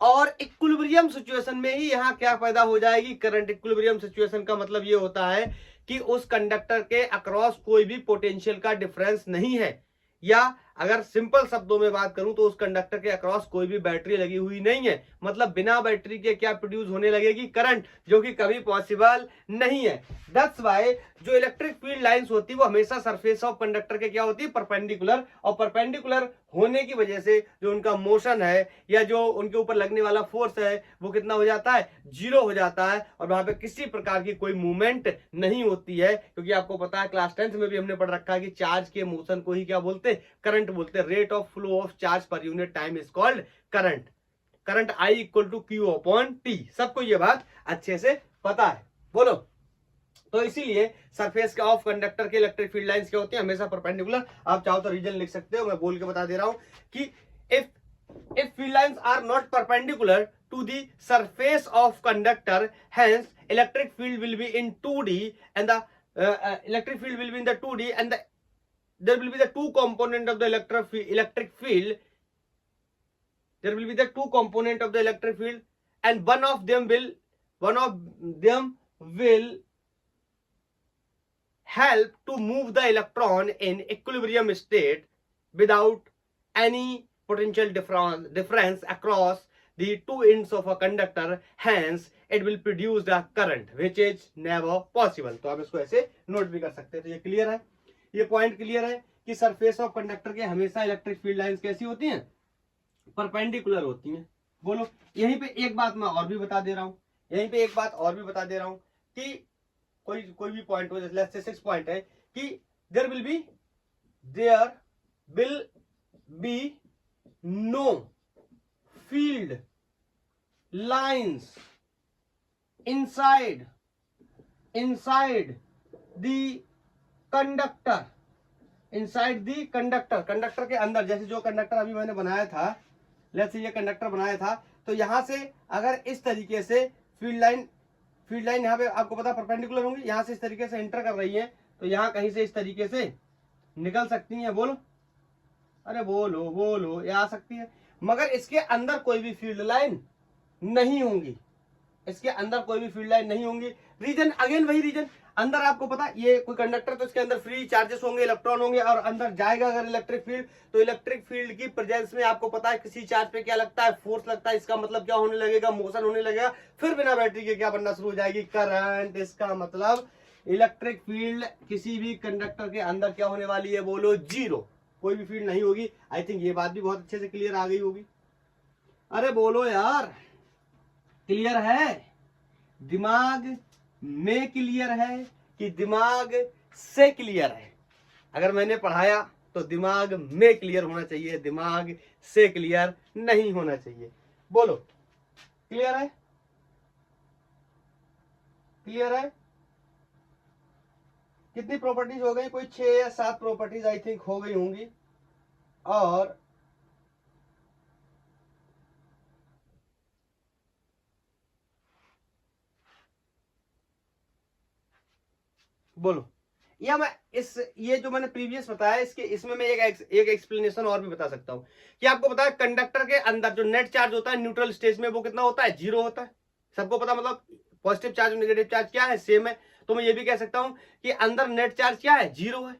और इक्विलिब्रियम सिचुएशन में ही यहां क्या पैदा हो जाएगी? करंट। इक्विलिब्रियम सिचुएशन का मतलब ये होता है कि उस कंडक्टर के अक्रॉस कोई भी पोटेंशियल का डिफरेंस नहीं है, या अगर सिंपल शब्दों में बात करूं तो उस कंडक्टर के अक्रॉस कोई भी बैटरी लगी हुई नहीं है। मतलब बिना बैटरी के क्या प्रोड्यूस होने लगेगी? करंट, जो कि कभी पॉसिबल नहीं है। दैट्स व्हाई जो इलेक्ट्रिक फील्ड लाइंस होती है वो हमेशा सरफेस ऑफ कंडक्टर के क्या होती है? परपेंडिकुलर। और परपेंडिकुलर होने की वजह से जो उनका मोशन है या जो उनके ऊपर लगने वाला फोर्स है वो कितना हो जाता है? 0 हो जाता है। और वहां पे किसी प्रकार की कोई मूवमेंट नहीं होती है, क्योंकि आपको पता है क्लास 10th में भी हमने पढ़ रखा है कि चार्ज के मोशन को ही क्या बोलते हैं? करंट बोलते हैं। Rate of flow of charge per unit time is called current I = Q/T। सबको ये बात अच्छे से पता है। बोलो तो इसीलिए सरफेस के ऑफ कंडक्टर के इलेक्ट्रिक फील्ड लाइंस क्या होती है, हमेशा परपेंडिकुलर। आप चाहो तो रीजन लिख सकते हो, मैं बोल के बता दे रहा हूं कि if field lines are not perpendicular to the surface of conductor, hence electric field will be in 2D and the electric field will be in the 2D and there will be the two component of the electric field. There will be the two component of the electric field and one of them will help to move the electron in equilibrium state without any potential difference across the two ends of a conductor, hence it will produce the current which is never possible। तो आप इसको ऐसे नोट भी कर सकते हैं। तो ये क्लियर है, ये पॉइंट क्लियर है कि सरफेस ऑफ कंडक्टर के हमेशा इलेक्ट्रिक फील्ड लाइंस कैसी होती हैं, परपेंडिकुलर होती हैं। बोलो, यहीं पे एक बात मैं और भी बता दे रहा हूं, यहीं पे एक बात और भी बता दे रहा हूं कि कोई भी पॉइंट हो, जैसे 6 पॉइंट है कि there will be no field lines inside the conductor, inside the conductor के अंदर। जैसे जो कंडक्टर अभी मैंने बनाया था, लेट्स से ये कंडक्टर बनाया था, तो यहां से अगर इस तरीके से फील्ड लाइन यहाँ पे आपको पता परपेंडिकुलर होंगी, यहां से इस तरीके से एंटर कर रही है, तो यहां कहीं से इस तरीके से निकल सकती है। बोलो, अरे बोलो, ये आ सकती है, मगर इसके अंदर कोई भी फील्ड लाइन नहीं होंगी, इसके अंदर कोई भी फील्ड लाइन नहीं होंगी। रीजन अगेन वही रीजन, अंदर आपको पता ये कोई कंडक्टर, तो इसके अंदर फ्री चार्जेस होंगे, इलेक्ट्रॉन होंगे, और अंदर जाएगा अगर इलेक्ट्रिक फील्ड, तो इलेक्ट्रिक फील्ड की प्रेजेंस में आपको पता है किसी चार्ज पे क्या लगता है, फोर्स लगता है। इसका मतलब क्या होने लगेगा, मोशन होने लगेगा, फिर बिना बैटरी के क्या बनना शुरू हो जाएगी, करंट। इसका मतलब इलेक्ट्रिक फील्ड किसी भी कंडक्टर के अंदर क्या होने वाली है, बोलो जीरो, कोई भी फील्ड नहीं होगी। आई थिंक ये बात भी बहुत अच्छे से क्लियर आ गई होगी। अरे बोलो यार, क्लियर है, दिमाग में क्लियर है कि दिमाग से क्लियर है? अगर मैंने पढ़ाया तो दिमाग में क्लियर होना चाहिए, दिमाग से क्लियर नहीं होना चाहिए। बोलो, क्लियर है, क्लियर है? कितनी प्रॉपर्टीज हो गई, कोई 6 या 7 प्रॉपर्टीज आई थिंक हो गई होंगी। और बोलो, या मैं ये जो मैंने प्रीवियस बताया इसमें मैं एक एक्सप्लेनेशन और भी बता सकता हूं कि आपको पता है कंडक्टर के अंदर जो नेट चार्ज होता है न्यूट्रल स्टेज में, वो कितना होता है, जीरो होता है। सबको पता, मतलब पॉजिटिव चार्ज और नेगेटिव चार्ज क्या है, सेम है। तो मैं ये भी कह सकता हूं कि अंदर नेट चार्ज क्या है, जीरो है।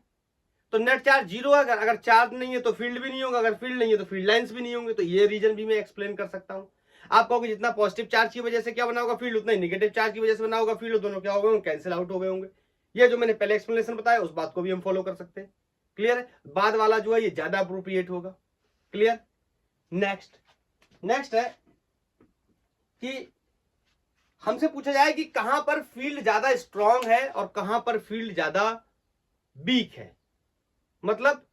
तो नेट चार्ज जीरो है, अगर चार्ज नहीं है तो फील्ड भी नहीं होगा, अगर फील्ड नहीं है तो फील्ड लाइंस भी नहीं होंगे। तो ये रीजन भी मैं एक्सप्लेन कर सकता हूं। आप कहोगे जितना पॉजिटिव चार्ज की वजह से क्या बना होगा फील्ड, उतना ही नेगेटिव चार्ज की वजह से बना होगा फील्ड, दोनों क्या हो गए, कैंसिल आउट हो गए होंगे। ये जो मैंने पहले एक्सप्लेनेशन बताया उस बात को भी हम फॉलो कर सकते हैं। क्लियर है? बाद वाला जो है ये ज्यादा अप्रोप्रिएट होगा। क्लियर? नेक्स्ट है कि हमसे पूछा जाए कि कहां पर फील्ड ज्यादा स्ट्रांग है और कहां पर फील्ड ज्यादा वीक है। मतलब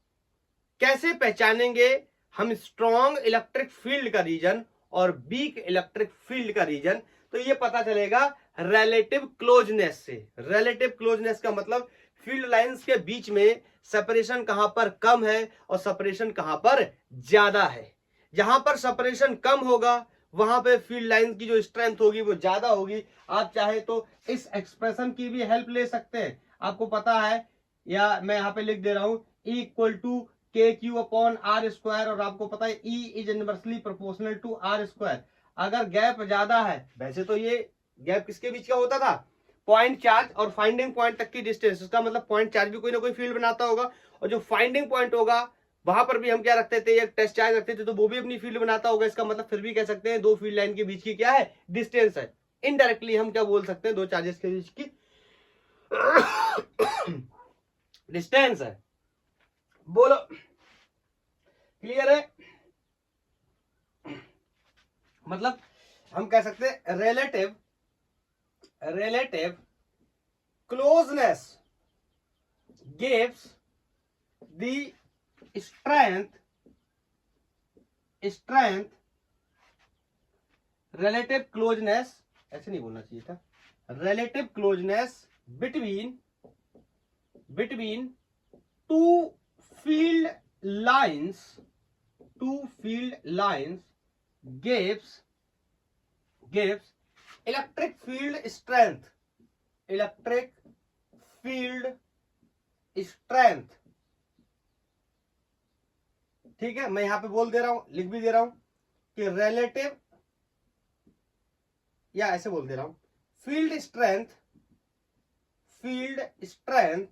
कैसे पहचानेंगे हम स्ट्रांग इलेक्ट्रिक फील्ड का रीजन और वीक इलेक्ट्रिक फील्ड का रीजन? तो ये पता चलेगा रिलेटिव क्लोजनेस से। रिलेटिव क्लोजनेस का मतलब फील्ड लाइंस के बीच में सेपरेशन कहां पर कम है और सेपरेशन कहां पर ज्यादा है। जहां पर सेपरेशन कम होगा वहां पे फील्ड लाइंस की जो स्ट्रेंथ होगी वो ज्यादा होगी। आप चाहे तो इस एक्सप्रेशन की भी हेल्प ले सकते हैं, आपको पता है, या मैं यहां पे लिख दे रहा हूं E equal to K Q upon R square, और आपको पता है E is inversely proportional to R square. अगर गैप ज्यादा है, वैसे तो ये गैप किसके बीच का होता था, पॉइंट चार्ज और फाइंडिंग पॉइंट तक की डिस्टेंस, उसका मतलब पॉइंट चार्ज भी कोई ना कोई फील्ड बनाता होगा, और जो फाइंडिंग पॉइंट होगा वहां पर भी हम क्या रखते थे, एक टेस्ट चार्ज रखते थे, तो वो भी अपनी फील्ड बनाता होगा। इसका मतलब फिर भी कह सकते हैं दो फील्ड लाइन के बीच की क्या है, डिस्टेंस है। इनडायरेक्टली हम क्या बोल सकते हैं, दो चार्जेस के बीच की डिस्टेंस है। बोलो, क्लियर है? मतलब हम कह सकते हैं relative closeness gives the strength relative closeness, ऐसे नहीं बोलना चाहिए था, relative closeness between two field lines gives electric field strength. ठीक है, मैं यहां पे बोल दे रहा हूं, लिख भी दे रहा हूं कि रिलेटिव, या ऐसे बोल दे रहा हूं, field strength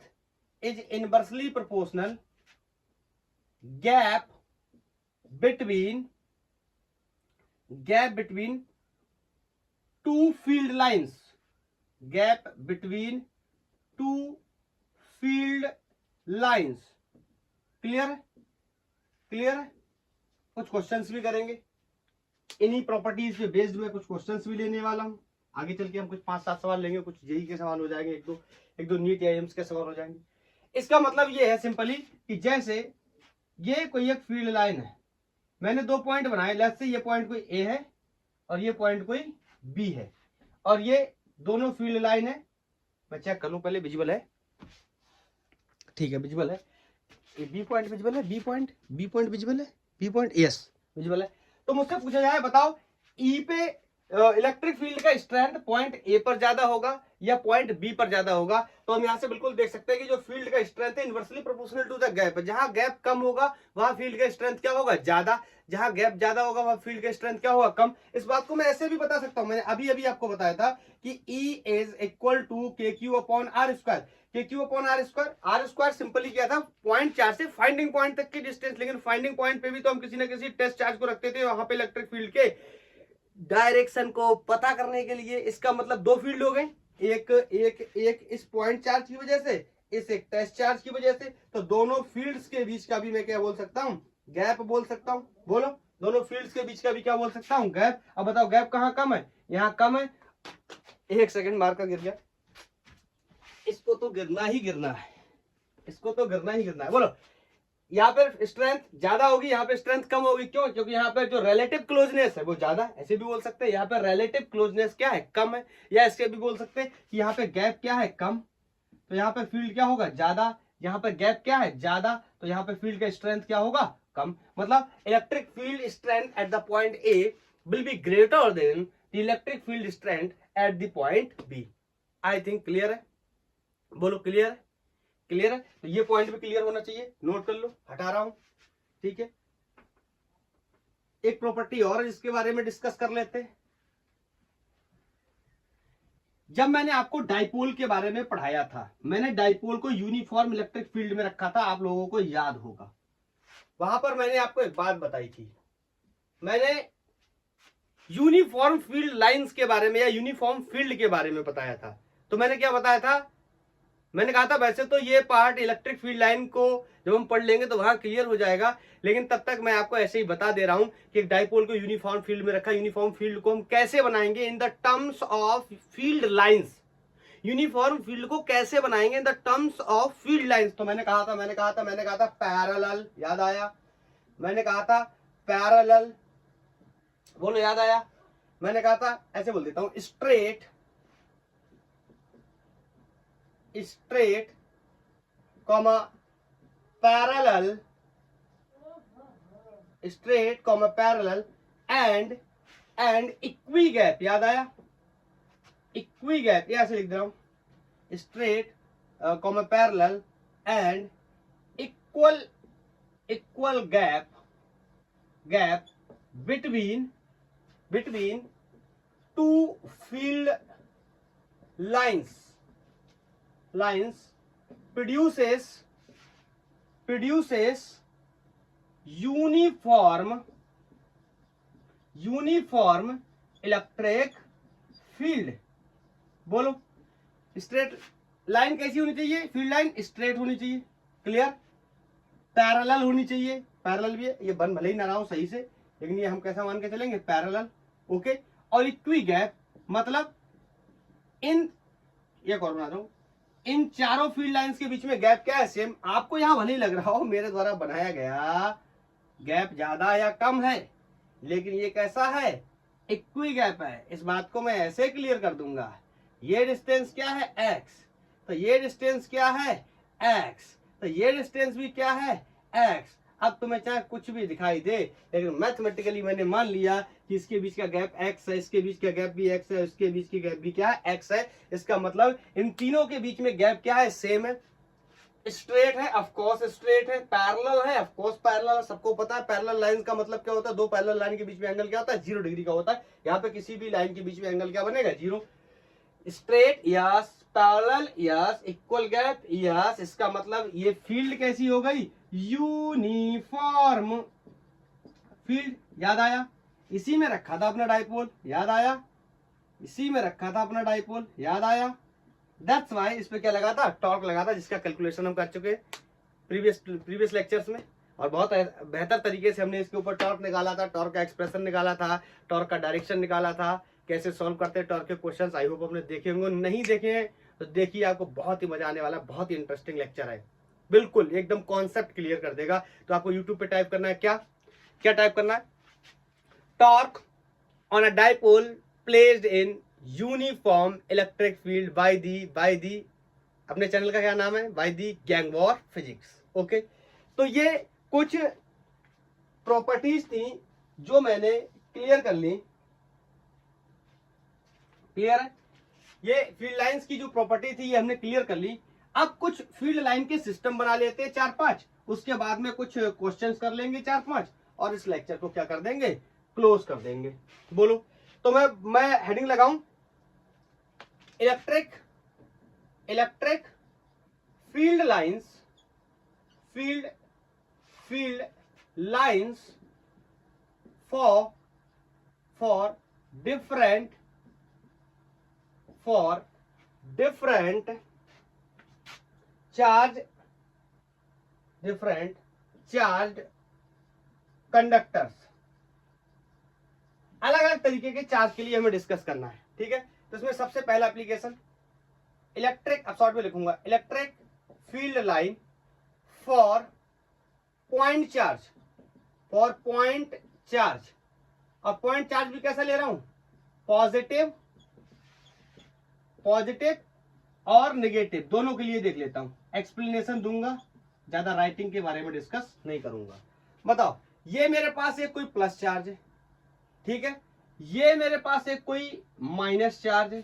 is inversely proportional gap between two field lines. Gap between two field lines. Clear है? कुछ क्वेश्चंस भी करेंगे इन्हीं प्रॉपर्टीज पे बेस्ड में, कुछ क्वेश्चंस भी लेने वाला हूं। आगे चल के हम कुछ 5-7 सवाल लेंगे, कुछ जेई के सवाल हो जाएंगे, एक दो नीट या एम्स के सवाल हो जाएंगे। इसका मतलब ये है सिंपली कि जैसे ये कोई एक फील्ड लाइन है, मैंने 2 पॉइंट बनाए, लेट्स से ये पॉइंट कोई ए है और ये पॉइंट कोई बी है, और ये दोनों फील्ड लाइन है। मैं चेक कर लूं पहले, विजिबल है? ठीक है, विजिबल है। ये बी पॉइंट विजिबल है, बी पॉइंट विजिबल है, बी पॉइंट यस विजिबल है। तो मुझसे पूछा जाए, बताओ ई पे इलेक्ट्रिक फील्ड का स्ट्रेंथ पॉइंट ए पर ज्यादा होगा या पॉइंट बी पर ज्यादा होगा? तो हम यहां से बिल्कुल देख सकते हैं कि जो फील्ड का स्ट्रेंथ है inversely proportional to the gap. जहां गैप कम होगा वहां फील्ड का स्ट्रेंथ क्या होगा? ज्यादा। जहां गैप ज्यादा होगा वहां फील्ड का स्ट्रेंथ क्या होगा? कम। इस बात को मैं ऐसे भी बता सकता हूं, मैंने अभी आपको बताया था कि E is equal to KQ upon R square. KQ upon R square simply क्या था? पॉइंट 4 से फाइंडिंग पॉइंट तक की डिस्टेंस। लेकिन फाइंडिंग पॉइंट पे भी तो हम किसी न किसी टेस्ट चार्ज को रखते थे, वहां पे इलेक्ट्रिक फील्ड के डायरेक्शन को पता करने के लिए। इसका मतलब 2 फील्ड हो गए, एक इस पॉइंट चार्ज की वजह से, इस एक टेस्ट चार्ज की वजह से। तो दोनों फील्ड्स के बीच का भी मैं क्या बोल सकता हूं? गैप बोल सकता हूं। बोलो, दोनों फील्ड्स के बीच का भी क्या बोल सकता हूं? गैप। अब बताओ गैप कहां कम है? यहां कम है। एक सेकंड, मार्कर गिर गया। इसको तो गिरना ही गिरना है, बोलो। यहाँ पे स्ट्रेंथ ज्यादा होगी, यहाँ पे स्ट्रेंथ कम होगी। क्यों? क्योंकि यहाँ पे जो रिलेटिव क्लोजनेस है वो ज्यादा। ऐसे भी बोल सकते हैं यहाँ पे रिलेटिव क्लोजनेस क्या है? कम है। या ऐसे भी बोल सकते हैं कि यहाँ पे गैप क्या है? कम। तो यहाँ पे फील्ड क्या होगा? ज्यादा। यहाँ पे गैप क्या है? ज्यादा। तो यहाँ पे फील्ड का स्ट्रेंथ क्या होगा? कम। मतलब electric field strength at the point A will be greater than the electric field strength at the point B. I think clear है? बोलो क्लियर है? क्लियर है? तो ये पॉइंट भी क्लियर होना चाहिए, नोट कर लो, हटा रहा हूं। ठीक है, एक प्रॉपर्टी और है जिसके बारे में डिस्कस कर लेते हैं। जब मैंने आपको डाइपोल के बारे में पढ़ाया था, मैंने डाइपोल को यूनिफॉर्म इलेक्ट्रिक फील्ड में रखा था, आप लोगों को याद होगा। वहां पर मैंने आपको एक बात बताई थी, मैंने यूनिफॉर्म फील्ड लाइंस के बारे में या यूनिफॉर्म फील्ड के बारे में बताया था। तो मैंने क्या बताया था? मैंने कहा था वैसे तो ये पार्ट इलेक्ट्रिक फील्ड लाइन को जब हम पढ़ लेंगे तो वहां क्लियर हो जाएगा, लेकिन तब तक मैं आपको ऐसे ही बता दे रहा हूं कि एक डाइपोल को यूनिफॉर्म फील्ड में रखा। यूनिफॉर्म फील्ड को हम कैसे बनाएंगे? In the terms of field lines. Uniform field को कैसे बनाएंगे in the terms of field lines? तो मैंने कहा था पैरेलल। याद आया? मैंने कहा था पैरेलल। बोलो, याद आया? मैंने कहा था, ऐसे बोल देता हूं, straight comma parallel, straight comma parallel and equi gap. याद आया? इक्वी गैप, ये ऐसे लिख दे रहा हूं, straight comma parallel and equal gap between two field lines produces uniform electric field. बोलो, स्ट्रेट लाइन कैसी होनी चाहिए? फील्ड लाइन स्ट्रेट होनी चाहिए। क्लियर? पैरेलल होनी चाहिए, पैरेलल भी है, ये बन भले ही ना रहा हो सही से, लेकिन ये हम कैसा मान के चलेंगे? पैरेलल। ओके। और इक्वी गैप मतलब इन, एक और बना दो, इन चारों फील्ड लाइंस के बीच में गैप क्या है? सेम। आपको यहां भले ही लग रहा हो मेरे द्वारा बनाया गया गैप ज्यादा या कम है, लेकिन ये कैसा है? इक्वी गैप है। इस बात को मैं ऐसे क्लियर कर दूंगा, ये डिस्टेंस क्या है? x, तो ये डिस्टेंस क्या है x, तो ये डिस्टेंस भी क्या है x। अब तुम्हें चाहे कुछ भी दिखाई दे, लेकिन मैथमेटिकली मैंने मान लिया कि इसके बीच का गैप x है, इसके बीच का गैप भी x है, इसके बीच की गैप भी क्या है x है। इसका मतलब इन तीनों के बीच में गैप क्या है, सेम है। स्ट्रेट है, ऑफ कोर्स स्ट्रेट है। पैरेलल है, ऑफ कोर्स पैरेलल है। सबको पता है पैरेलल लाइन का मतलब क्या होता है, दो पैरेलल लाइन के बीच में एंगल क्या होता है, 0 डिग्री का होता है। यहाँ पे किसी भी लाइन के बीच में एंगल क्या बनेगा, 0। Straight yes, parallel yes, equal gap yes. इसका मतलब ये फील्ड कैसी हो गई, यूनिफॉर्म फील्ड। याद आया, इसी में रखा था अपना डाइपोल, याद आया, इसी में रखा था अपना डाइपोल, याद आया। दैट्स वाई इस पे क्या लगा था, टॉर्क लगा था, जिसका कैलकुलेशन हम कर चुके प्रीवियस लेक्चर्स में। और बहुत बेहतर तरीके से हमने इसके ऊपर टॉर्क निकाला था, टॉर्क का एक्सप्रेशन निकाला था, टॉर्क का डायरेक्शन निकाला था, कैसे सॉल्व करते हैं टॉर्क के क्वेश्चंस। आई होप आपने देखे होंगे, नहीं देखे हैं तो देखिए, आपको बहुत ही मजा आने वाला है। बहुत ही इंटरेस्टिंग लेक्चर है, बिल्कुल एकदम कॉन्सेप्ट क्लियर कर देगा। तो आपको यूट्यूब पे टाइप करना है, क्या क्या टाइप करना है, torque on a dipole placed in uniform electric field by the अपने चैनल का क्या नाम है, by the gangwar physics. Okay, तो ये कुछ प्रॉपर्टीज थी जो मैंने क्लियर कर ली। क्लियर है, ये फील्ड लाइंस की जो प्रॉपर्टी थी ये हमने क्लियर कर ली। अब कुछ फील्ड लाइन के सिस्टम बना लेते हैं 4-5, उसके बाद में कुछ क्वेश्चंस कर लेंगे 4-5, और इस लेक्चर को क्या कर देंगे, क्लोज कर देंगे। बोलो, तो मैं हेडिंग लगाऊं, electric field lines for different charge conductors. अलग अलग तरीके के चार्ज के लिए हमें डिस्कस करना है, ठीक है। तो इसमें सबसे पहला एप्लीकेशन इलेक्ट्रिक, अब शॉर्ट में लिखूंगा, electric field line for point charge. और पॉइंट चार्ज भी कैसा ले रहा हूं, पॉजिटिव और नेगेटिव, दोनों के लिए देख लेता हूं। एक्सप्लेनेशन दूंगा, ज्यादा राइटिंग के बारे में डिस्कस नहीं करूंगा। बताओ, ये मेरे पास एक कोई प्लस चार्ज है, ठीक है, ये मेरे पास एक कोई माइनस चार्ज है,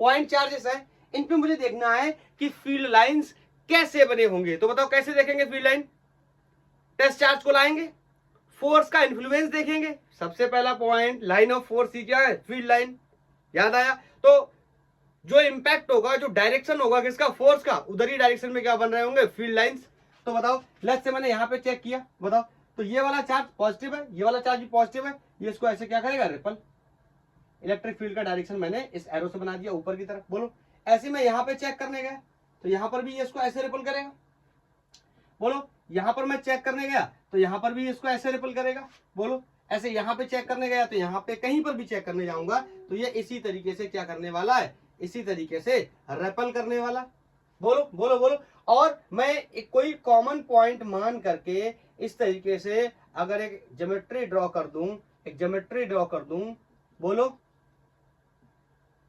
पॉइंट चार्जेस है। इन पे मुझे देखना है कि फील्ड लाइंस कैसे बने होंगे। तो बताओ कैसे देखेंगे फील्ड लाइन, टेस्ट चार्ज को लाएंगे, फोर्स का इन्फ्लुएंस देखेंगे। सबसे पहला पॉइंट, लाइन ऑफ फोर्स ही क्या है, फील्ड लाइन। याद आया, तो जो इंपैक्ट होगा, जो डायरेक्शन होगा किसका, फोर्स का, उधर ही डायरेक्शन में क्या बन रहे होंगे, फील्ड लाइंस। तो बताओ, लेट्स से मैंने यहां पे चेक किया, बताओ, तो ये वाला चार्ज पॉजिटिव है, ये वाला चार्ज भी पॉजिटिव है, ये इसको ऐसे क्या करेगा, रिपल। इलेक्ट्रिक फील्ड का डायरेक्शन मैंने इस एरो से बना दिया ऊपर की तरफ। बोलो, ऐसे मैं यहां पे चेक करने गया तो यहां पर भी ये इसको ऐसे रिपल करेगा। बोलो, यहां पर मैं चेक करने गया तो यहां पर भी इसको ऐसे रिपल करेगा। बोलो, ऐसे यहां पे चेक करने गया तो यहां पे कहीं पर भी चेक करने जाऊंगा तो ये इसी तरीके से क्या करने वाला है, इसी तरीके से रेपल करने वाला। बोलो बोलो बोलो। और मैं एक कोई कॉमन पॉइंट मान करके इस तरीके से अगर एक ज्योमेट्री ड्रॉ कर दूं, बोलो,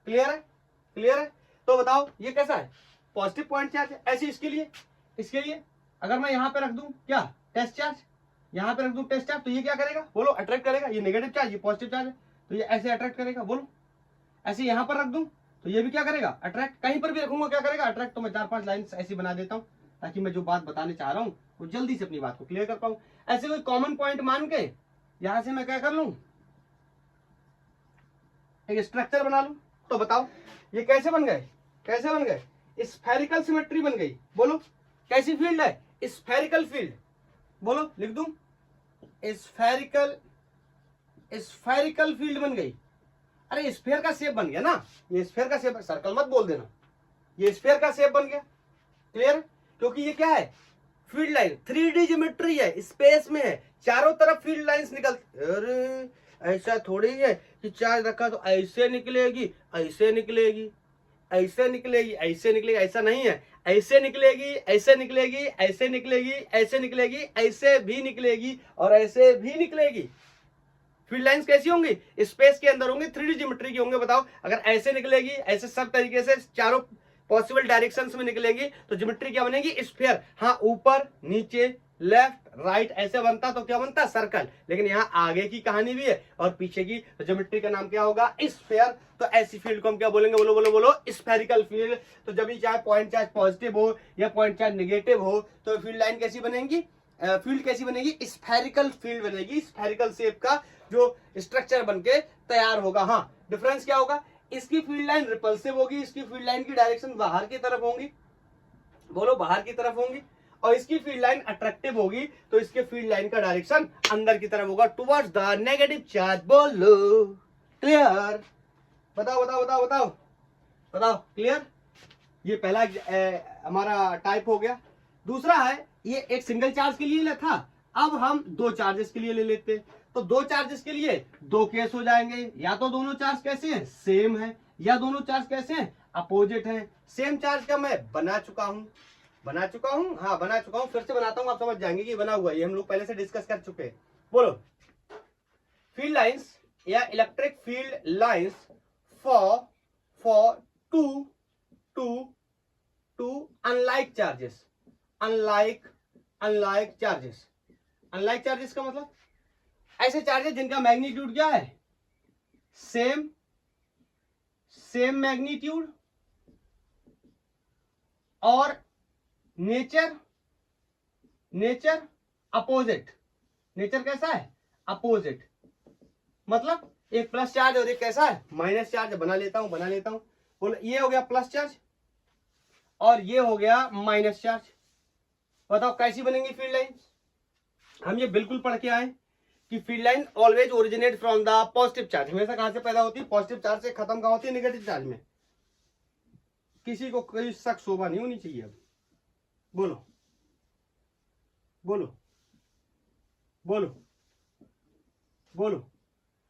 क्लियर है। तो बताओ ये कैसा है, पॉजिटिव पॉइंट चार्ज है। ऐसे इसके लिए अगर मैं यहां पे रख दूं क्या, टेस्ट चार्ज, यहां पे रख दूं टेस्ट चार्ज, तो ये क्या करेगा, बोलो, अट्रैक्ट करेगा। ये नेगेटिव चार्ज, ये पॉजिटिव चार्ज है, तो ये ऐसे अट्रैक्ट करेगा। बोलो, ऐसे यहां पर रख दूं तो ये भी क्या करेगा, अट्रैक्ट। कहीं पर भी रखूंगा क्या करेगा, अट्रैक्ट। तो मैं 4-5 लाइन ऐसी बना देता हूं ताकि मैं जो बात बताने चाह रहा हूं वो जल्दी से अपनी बात को क्लियर कर पाऊं। ऐसे कोई कॉमन पॉइंट मान के यहां से मैं क्या कर लूं, एक स्ट्रक्चर बना लूं। तो बताओ ये कैसे बन गए, स्फेरिकल सिमेट्री बन गई। बोलो, कैसी फील्ड है, स्फेरिकल फील्ड। बोलो, लिख दूं, स्फेरिकल फील्ड बन गई। अरे स्फीयर का शेप बन गया ना, ये स्फीयर का शेप, सर्कल मत बोल देना, ये स्फीयर का शेप बन गया। क्लियर, क्योंकि ये क्या है, फील्ड लाइन 3D ज्योमेट्री है, स्पेस में है, चारों तरफ फील्ड लाइंस निकलती। अरे ऐसा थोड़ी है कि चार्ज रखा तो ऐसे निकलेगी, ऐसे निकलेगी, ऐसे निकलेगी, ऐसे निकलेगी, ऐसा नहीं है। ऐसे निकलेगी, ऐसे निकलेगी, ऐसे निकलेगी, ऐसे निकलेगी, ऐसे भी निकलेगी और ऐसे भी निकलेगी। फील्ड लाइंस कैसी होंगी, स्पेस के अंदर होंगी, 3D ज्योमेट्री की होंगे। बताओ, अगर ऐसे निकलेगी, ऐसे सब तरीके से पॉसिबल डायरेक्शंस में निकलेंगी तो ज्योमेट्री क्या बनेगी, स्फीयर। हाँ, ऊपर नीचे लेफ्ट राइट ऐसे बनता तो क्या बनता, सर्कल। लेकिन यहाँ आगे की कहानी भी है और पीछे की, तो ज्योमेट्री का नाम क्या होगा, स्फीयर। तो ऐसी फील्ड को हम क्या बोलेंगे, बोलो बोलो बोलो, स्फेरिकल फील्ड। तो जब भी चाहे पॉइंट चार्ज पॉजिटिव हो या पॉइंट चार्ज नेगेटिव हो तो फील्ड लाइन कैसी बनेगी, फील्ड कैसी बनेगी, स्फेरिकल फील्ड बनेगी। स्फेरिकल शेप का जो स्ट्रक्चर बनके तैयार होगा। हाँ, डिफरेंस क्या होगा, इसकी फील्ड लाइन रिपल्सिव होगी, इसकी फील्ड लाइन की डायरेक्शन बाहर की तरफ होंगी, बोलो बाहर की तरफ होंगी। और इसकी फील्ड लाइन अट्रैक्टिव होगी तो इसके फील्ड लाइन का डायरेक्शन अंदर की तरफ होगा, टुवर्ड्स द नेगेटिव चार्ज। बोलो क्लियर, बताओ बताओ बताओ बताओ बताओ, क्लियर। ये पहला हमारा टाइप हो गया। दूसरा है, ये एक सिंगल चार्ज के लिए था, अब हम दो चार्जेस के लिए ले लेते हैं। तो दो चार्जेस के लिए दो केस हो जाएंगे, या तो दोनों चार्ज कैसे हैं, सेम है, या दोनों चार्ज कैसे हैं, अपोजिट हैं। सेम चार्ज का मैं बना चुका हूं, हाँ बना चुका हूं, फिर से बनाता हूं, आप समझ जाएंगे कि बना हुआ है, ये हम लोग पहले से डिस्कस कर चुके हैं। बोलो, फील्ड लाइंस या electric field lines for two unlike charges. Unlike charges का मतलब ऐसे चार्जेस जिनका मैग्नीट्यूड क्या है, सेम मैग्नीट्यूड और नेचर अपोजिट। नेचर कैसा है, अपोजिट। मतलब एक प्लस चार्ज और एक कैसा है, माइनस चार्ज। बना लेता हूं बोलो, ये हो गया प्लस चार्ज और ये हो गया माइनस चार्ज। बताओ कैसी बनेंगी फील्ड लाइन। हम ये बिल्कुल पढ़ के आए कि field line always originate from the positive charge. हमेशा कहां से पैदा होती है, पॉजिटिव चार्ज से खत्म कहां होती है, नेगेटिव चार्ज में। किसी को कोई शक शोभा नहीं होनी चाहिए। अब बोलो बोलो बोलो बोलो,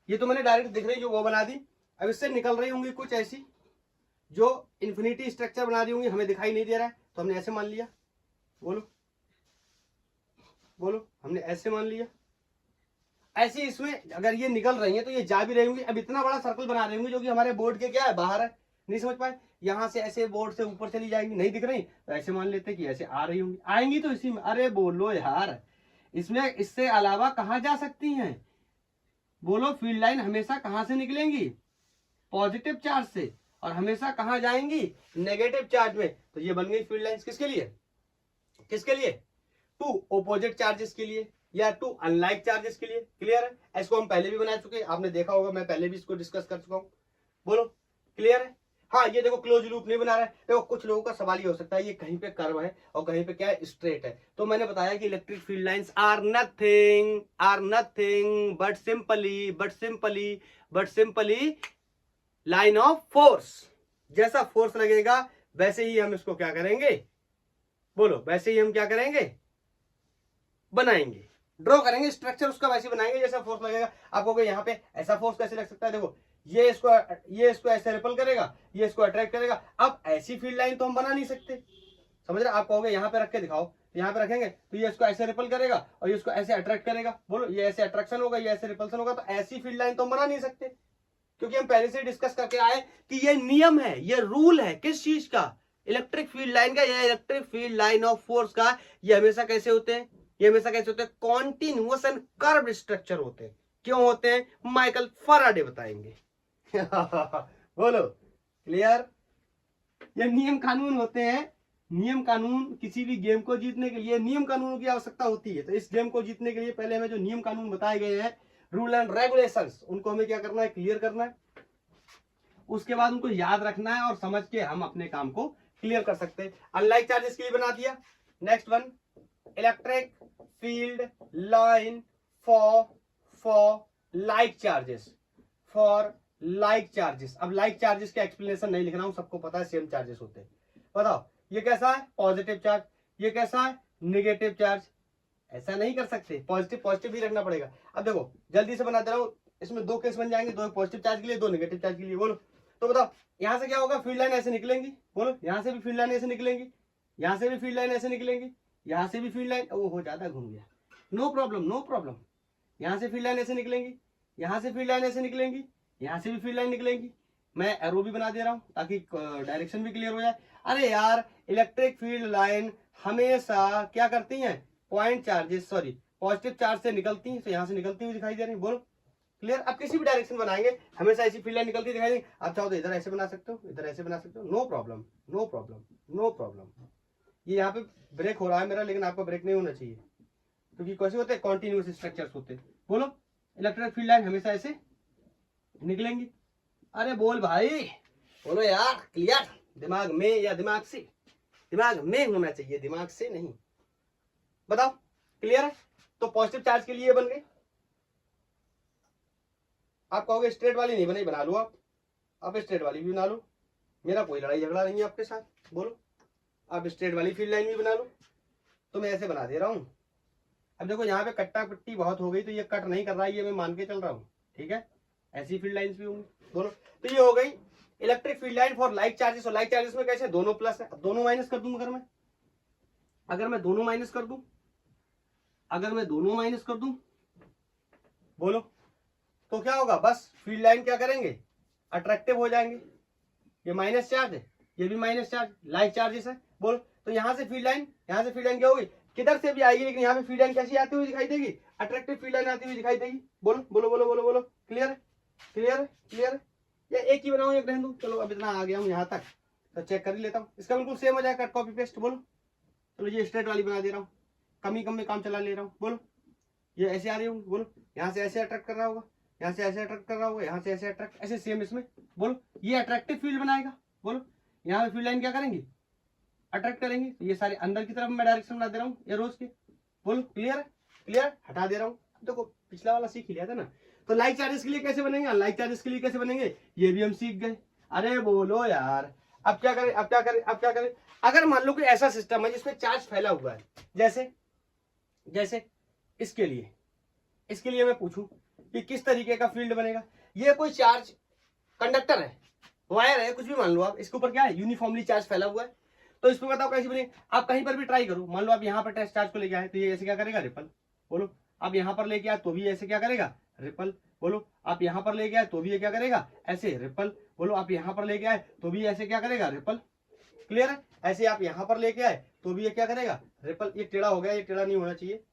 ये तो मैंने डायरेक्ट दिख रही जो वो बना दी। अब इससे निकल रही होंगी कुछ ऐसी जो इन्फिनिटी स्ट्रक्चर बना रही होंगी, हमें दिखाई नहीं दे रहा है तो हमने ऐसे मान लिया। बोलो बोलो, हमने ऐसे मान लिया। ऐसे इसमें अगर ये निकल रही है तो ये जा भी रही होंगी। अब इतना बड़ा सर्कल बना रही होंगी जो कि हमारे बोर्ड के क्या है, बाहर है, नहीं समझ पाए। यहां से ऐसे बोर्ड से ऊपर चली जाएंगी, नहीं दिख रही तो ऐसे मान लेते कि ऐसे आ रही होंगी, आएंगी तो इसी में। अरे बोलो यार, इसमें इससे अलावा कहां जा सकती हैं, बोलो। फील्ड लाइन हमेशा कहां से निकलेंगी, पॉजिटिव चार्ज से, और हमेशा कहां जाएंगी, नेगेटिव चार्ज में। तो ये बन गई फील्ड लाइंस किसके लिए, टू ऑपोजिट चार्जेस के लिए या टू अनलाइक चार्जेस के लिए। क्लियर है, इसको हम पहले भी बना चुके हैं, आपने देखा होगा, मैं पहले भी इसको डिस्कस कर चुका हूं। बोलो क्लियर है। हाँ, ये देखो क्लोज लूप नहीं बना रहा है। देखो कुछ लोगों का सवाल ये हो सकता है, ये कहीं पे कर्व है और कहीं पे क्या है, स्ट्रेट है। तो मैंने बताया कि electric field lines are nothing but simply line of force. जैसा फोर्स लगेगा वैसे ही हम इसको क्या करेंगे, बोलो, वैसे ही हम क्या करेंगे, बनाएंगे, ड्रॉ करेंगे स्ट्रक्चर उसका, वैसे बनाएंगे जैसा फोर्स लगेगा। आप कहोगे यहाँ पे ऐसा फोर्स कैसे लग सकता है, देखो ये इसको ऐसे रिपल करेगा, ये इसको अट्रैक्ट करेगा। अब ऐसी फील्ड लाइन तो हम बना नहीं सकते, समझ रहे। आप कहोगे यहाँ पे रख के दिखाओ, यहाँ पे रखेंगे तो ये इसको ऐसे रिपल करेगा और ये इसको ऐसे अट्रैक्ट करेगा। बोलो, ये ऐसे अट्रैक्शन होगा, ये ऐसे रिपल्सन होगा। तो ऐसी फील्ड लाइन तो हम बना नहीं सकते, क्योंकि हम पहले से डिस्कस करके आए कि ये नियम है, ये रूल है किस चीज का, इलेक्ट्रिक फील्ड लाइन का, या electric field line of force का। ये हमेशा कैसे होते हैं, कॉन्टिन्यूअस एंड कर्व स्ट्रक्चर होते हैं। क्यों होते हैं, माइकल फैराडे बताएंगे। बोलो क्लियर। ये नियम कानून होते हैं। नियम कानून, किसी भी गेम को जीतने के लिए नियम कानूनों की आवश्यकता होती है। तो इस गेम को जीतने के लिए पहले हमें जो नियम कानून बताए गए हैं, रूल एंड रेगुलेशंस, उनको हमें क्या करना है, क्लियर करना है। उसके बाद उनको याद रखना है और समझ के हम अपने काम को क्लियर कर सकते हैं। अनलाइक चार्जेस के लिए बना दिया। Next one, electric field line for like charges. अब लाइक चार्जेस का एक्सप्लेनेशन नहीं लिख रहा हूं, सबको पता है सेम चार्जेस होते हैं। बताओ, ये कैसा है, पॉजिटिव चार्ज, ये कैसा है, नेगेटिव चार्ज। ऐसा नहीं कर सकते, पॉजिटिव भी रखना पड़ेगा। अब देखो जल्दी से बना दे रहा हूं, इसमें दो केस बन जाएंगे, दो पॉजिटिव चार्ज के लिए, दो नेगेटिव चार्ज के लिए। बोलो, तो बताओ यहां से क्या होगा, फील्ड लाइन ऐसे निकलेंगी। बोलो, यहां से भी फील्ड लाइन ऐसे निकलेंगी, यहां से भी फील्ड लाइन ऐसे निकलेंगी, यहां से भी फील्ड लाइन, वो ज्यादा घूम गया, नो प्रॉब्लम। यहां से फील्ड लाइन ऐसे निकलेंगी, यहां से फील्ड लाइन ऐसे निकलेंगी, यहां से भी फील्ड लाइन निकलेंगी। मैं एरो भी बना दे रहा हूं ताकि डायरेक्शन भी क्लियर हो जाए। अरे यार इलेक्ट्रिक फील्ड लाइन हमेशा क्या करती हैं, point charges sorry positive charge से निकलती हैं, तो यहाँ से निकलती हुई दिखाई दे रही है। बोलो क्लियर। अब किसी भी डायरेक्शन बनाएंगे हमेशा ऐसी फील्ड लाइन निकलती दिखाई देगी। आप चाहो तो इधर ऐसे बना सकते हो, इधर ऐसे बना सकते हो, no problem no problem no problem. ये यहाँ पे ब्रेक हो रहा है मेरा, लेकिन आपका ब्रेक नहीं होना चाहिए, क्योंकि कैसे होते हैं, कॉन्टिन्यूस स्ट्रक्चर्स होते हैं। बोलो इलेक्ट्रिक फील्ड लाइन हमेशा ऐसे निकलेंगी। अरे बोल भाई, बोलो यार क्लियर। दिमाग में या दिमाग से, दिमाग में होना चाहिए, दिमाग से नहीं। बताओ क्लियर है। तो पॉजिटिव चार्ज के लिए बन गए। आप कहोगे स्ट्रेट वाली नहीं बनी, बना लो आप स्ट्रेट वाली भी बना लो, मेरा कोई लड़ाई झगड़ा नहीं है आपके साथ। बोलो आप स्ट्रेट वाली फील्ड लाइन भी बना लो, तो मैं ऐसे बना दे रहा हूं। अब देखो यहाँ पे कट्टा पट्टी बहुत हो गई, तो ये कट नहीं कर रहा है, ये मैं मान के चल रहा हूँ, ठीक है। ऐसी फील्ड लाइंस भी होंगी। बोलो तो ये हो गई electric field line for like charges. और लाइक चार्जेस में कैसे, दोनों प्लस है। अब दोनों माइनस कर दूं, अगर मैं दोनों माइनस कर दूं, बोलो तो क्या होगा, बस फील्ड लाइन क्या करेंगे, अट्रैक्टिव हो जाएंगे। ये माइनस चार्ज है, ये भी माइनस चार्ज, लाइक चार्जेस है। बोलो तो यहाँ से फील्ड लाइन क्या होगी, किधर से भी आएगी, लेकिन यहाँ पे फील्ड लाइन कैसी आती हुई दिखाई देगी, अट्रैक्टिव फील्ड लाइन आती हुई दिखाई देगी। बोलो बोलो बोलो बोलो बोलो क्लियर क्लियर क्लियर। या एक ही बनाऊं एक रहने दूं, चलो अब इतना आ गया हूँ यहाँ तक, तो चेक कर ही लेता हूँ। इसका बिल्कुल सेम हो जाएगा, कट कॉपी पेस्ट। बोलो चलो ये स्ट्रेट वाली बना दे रहा हूँ, कम ही कम में काम चला ले रहा हूँ। बोलो ये ऐसे आ रही होगी, बोलो यहाँ से ऐसे अट्रैक्ट कर रहा होगा, यहाँ से ऐसे अट्रैक्ट कर रहा होगा, यहाँ से ऐसे अट्रैक्ट, ऐसे सेम इसमें। बोलो ये अट्रैक्टिव फील्ड बनाएगा। बोलो यहाँ पे फील्ड लाइन क्या करेंगी, अट्रैक्ट करेंगे। तो ये सारे अंदर की तरफ मैं डायरेक्शन बना दे रहा हूँ ये रोज के। बोलो क्लियर क्लियर, हटा दे रहा हूँ। देखो पिछला वाला सीख लिया था ना। तो लाइक चार्जेस के लिए कैसे बनेंगे, लाइक चार्जेस के लिए कैसे बनेंगे, ये भी हम सीख गए। अरे बोलो यार, अब क्या करें, अब क्या करें, अब क्या करें। अगर मान लो कोई ऐसा सिस्टम है जिसमें चार्ज फैला हुआ है, जैसे जैसे इसके लिए मैं पूछूं कि किस तरीके का फील्ड बनेगा। ये कोई चार्ज कंडक्टर है, वायर है, कुछ भी मान लो आप, इसके ऊपर क्या है, यूनिफॉर्मली चार्ज फैला हुआ है। तो इसको बताओ कैसे बनेगी। आप कहीं पर भी ट्राई करो, मान लो आप यहाँ पर टेस्ट चार्ज को लेके आए, तो ये ऐसे क्या करेगा, रिपल। बोलो आप यहाँ पर लेके आए तो भी ऐसे क्या करेगा, रिपल। बोलो आप यहाँ पर लेके आए तो भी ये क्या करेगा, ऐसे रिपल। बोलो आप यहाँ पर लेके आए तो भी ऐसे क्या करेगा, रिपल। क्लियर है। ऐसे आप यहाँ पर लेके आए तो भी ये क्या करेगा, रिपल। ये टेढ़ा हो गया, ये टेढ़ा नहीं होना चाहिए।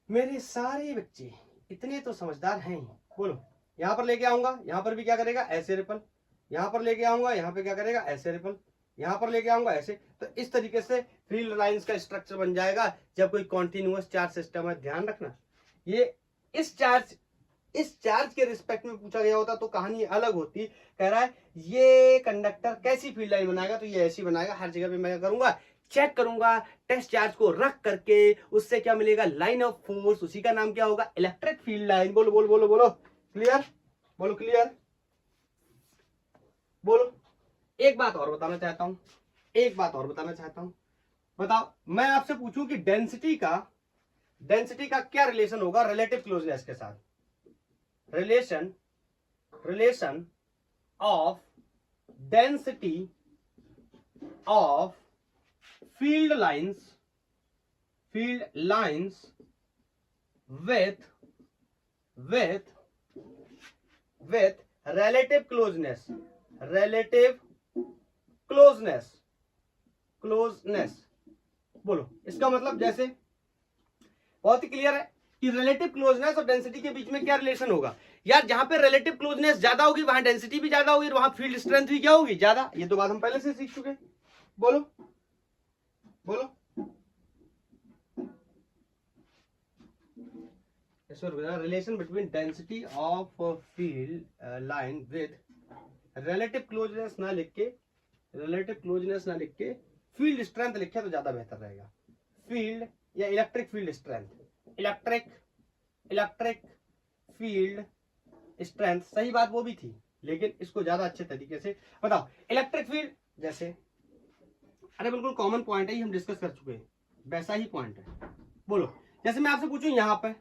मेरे सारे बच्चे इतने तो समझदार हैं। बोलो यहाँ पर लेके आऊंगा, यहाँ पर भी क्या करेगा, ऐसे रिपल। यहाँ पर लेके आऊंगा, यहाँ पे क्या करेगा, ऐसे रिपल। यहाँ पर लेके आऊंगा ऐसे। तो इस तरीके से फील्ड लाइंस का स्ट्रक्चर बन जाएगा जब कोई कॉन्टिन्यूअस चार्ज सिस्टम है। ध्यान रखना, ये इस चार्ज के रिस्पेक्ट में पूछा गया होता तो कहानी अलग होती। कह रहा है ये कंडक्टर कैसी फील्ड लाइन बनाएगा, तो ये ऐसी बनाएगा। हर जगह पे मैं करूंगा, चेक करूंगा टेस्ट चार्ज को रख करके, उससे क्या मिलेगा, लाइन ऑफ फोर्स। उसी का नाम क्या होगा, इलेक्ट्रिक फील्ड लाइन। बोलो बोलो बोलो बोलो क्लियर, बोलो क्लियर। बोलो एक बात और बताना चाहता हूं, बताओ मैं आपसे पूछूं कि डेंसिटी का क्या रिलेशन होगा रिलेटिव क्लोजनेस के साथ। Relation of density of field lines with relative closeness। बोलो इसका मतलब, जैसे बहुत ही क्लियर है कि रिलेटिव क्लोजनेस और डेंसिटी के बीच में क्या रिलेशन होगा। यार जहां पे रिलेटिव क्लोजनेस ज्यादा होगी वहां डेंसिटी भी ज्यादा होगी, वहां फील्ड स्ट्रेंथ भी क्या होगी, ज्यादा। ये तो बात हम पहले से सीख चुके। बोलो बोलो relation between density of field line with relative closeness ना लिख के फील्ड स्ट्रेंथ लिखे तो ज्यादा बेहतर रहेगा। फील्ड या electric field strength, electric field strength, सही बात वो भी थी, लेकिन इसको ज्यादा अच्छे तरीके से बताओ। इलेक्ट्रिक फील्ड जैसे, अरे बिल्कुल कॉमन पॉइंट है, ये हम डिस्कस कर चुके हैं, वैसा ही पॉइंट है। बोलो जैसे मैं आपसे पूछूं, यहाँ पे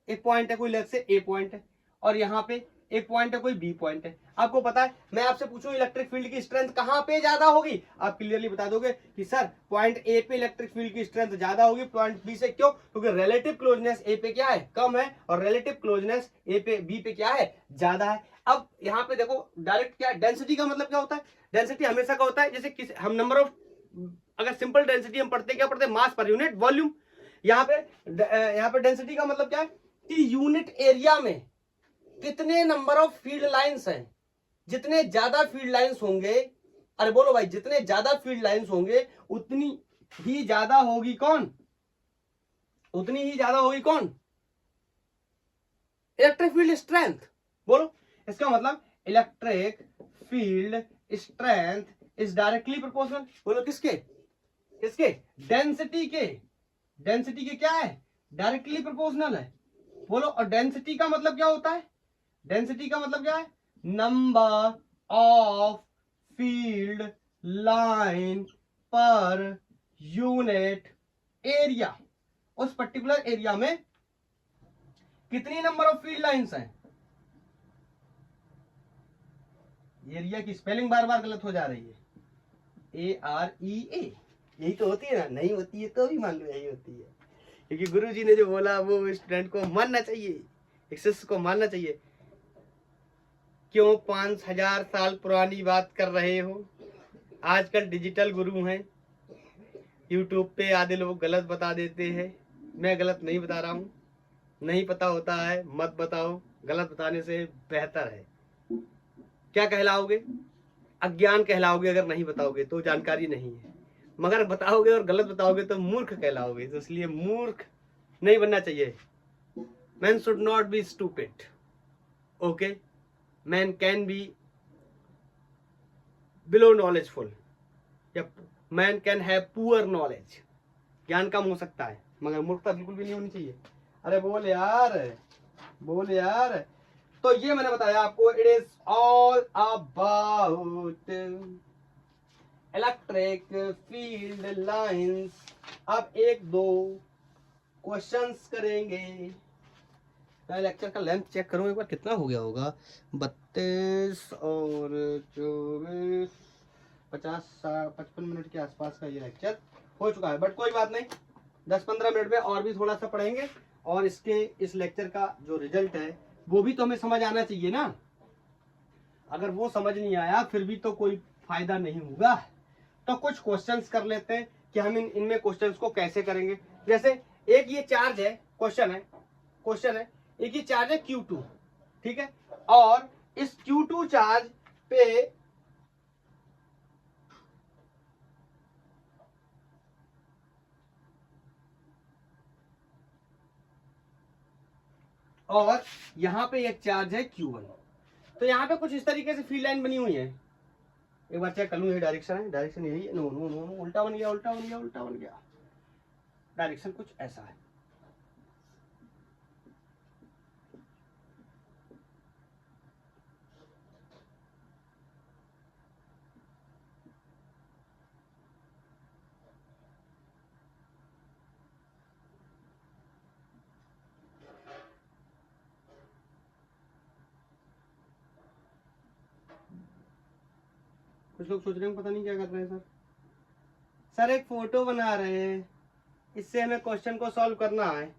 एक पॉइंट है, कोई लेट से ए पॉइंट है, और यहाँ पे एक पॉइंट है, कोई बी पॉइंट है। आपको पता है, मैं आपसे पूछूं इलेक्ट्रिक फील्ड की स्ट्रेंथ कहां पे ज्यादा होगी, आप क्लियरली बता दोगे कि सर पॉइंट ए पे इलेक्ट्रिक फील्ड की स्ट्रेंथ ज्यादा होगी पॉइंट बी से। क्यों? क्योंकि रिलेटिव क्लोजनेस ए पे क्या है, कम है, और रिलेटिव क्लोजनेस ए पे बी पे क्या है, ज्यादा है। अब यहाँ पे देखो डायरेक्ट क्या, डेंसिटी का मतलब क्या होता है, डेंसिटी हमेशा का होता है जैसे किसी हम नंबर ऑफ, अगर सिंपल डेंसिटी हम पढ़ते क्या पढ़ते, मास पर यूनिट वॉल्यूम। यहाँ पे डेंसिटी का मतलब क्या है कि यूनिट एरिया में कितने नंबर ऑफ फील्ड लाइंस हैं। जितने ज्यादा फील्ड लाइंस होंगे, अरे बोलो भाई, जितने ज्यादा फील्ड लाइंस होंगे उतनी ही ज्यादा होगी कौन, उतनी ही ज्यादा होगी कौन, इलेक्ट्रिक फील्ड स्ट्रेंथ। बोलो, इसका मतलब electric field strength is directly proportional, बोलो किसके, किसके, डेंसिटी के, डेंसिटी के क्या है, डायरेक्टली प्रोपोर्शनल है। बोलो, और डेंसिटी का मतलब क्या होता है, डेंसिटी का मतलब क्या है, number of field line per unit area. उस पर्टिकुलर एरिया में कितनी नंबर ऑफ फील्ड लाइंस हैं। एरिया की स्पेलिंग बार बार गलत हो जा रही है, AREA, यही तो होती है ना, नहीं होती है तो भी मान लो यही होती है, क्योंकि गुरुजी ने जो बोला वो स्टूडेंट को मानना चाहिए, एक शिष्य को मानना चाहिए। क्यों 5000 साल पुरानी बात कर रहे हो, आजकल डिजिटल गुरु हैं, यूट्यूब पे आधे लोग गलत बता देते हैं, मैं गलत नहीं बता रहा हूँ, नहीं पता होता है मत बताओ, गलत बताने से बेहतर है। क्या कहलाओगे, अज्ञान कहलाओगे, अगर नहीं बताओगे तो जानकारी नहीं है, मगर बताओगे और गलत बताओगे तो मूर्ख कहलाओगे, तो इसलिए मूर्ख नहीं बनना चाहिए। Man should not be stupid, okay, man can be below knowledgeful, या man can have poor knowledge, ज्ञान कम हो सकता है मगर मूर्खता बिल्कुल भी नहीं होनी चाहिए। अरे बोल यार, बोल यार। तो ये मैंने बताया आपको, it is all about electric field lines. अब एक दो क्वेश्चंस करेंगे। लेक्चर का लेंथ चेक करूं एक बार, कितना हो गया होगा, 32 और 24, 50-55 मिनट के आसपास का ये लेक्चर हो चुका है। बट कोई बात नहीं, 10-15 मिनट में और भी थोड़ा सा पढ़ेंगे, और इस लेक्चर का जो रिजल्ट है वो भी तो हमें समझ आना चाहिए ना। अगर वो समझ नहीं आया फिर भी तो कोई फायदा नहीं होगा। तो कुछ क्वेश्चंस कर लेते हैं कि हम इनमें क्वेश्चंस को कैसे करेंगे। जैसे एक ये चार्ज है, क्वेश्चन है, एक ये चार्ज है Q2, ठीक है, और इस Q2 चार्ज पे और यहां पे एक चार्ज है Q1। तो यहां पे कुछ इस तरीके से फील्ड लाइन बनी हुई है। एक बार चेक कर लूं, ये डायरेक्शन है, डायरेक्शन यही है, नो नो नो नो, उल्टा बन गया, उल्टा बन गया, उल्टा बन गया, डायरेक्शन कुछ ऐसा है। कुछ लोग सोच रहे हैं पता नहीं क्या कर रहे हैं सर एक फोटो बना रहे हैं, इससे हमें क्वेश्चन को सॉल्व करना है।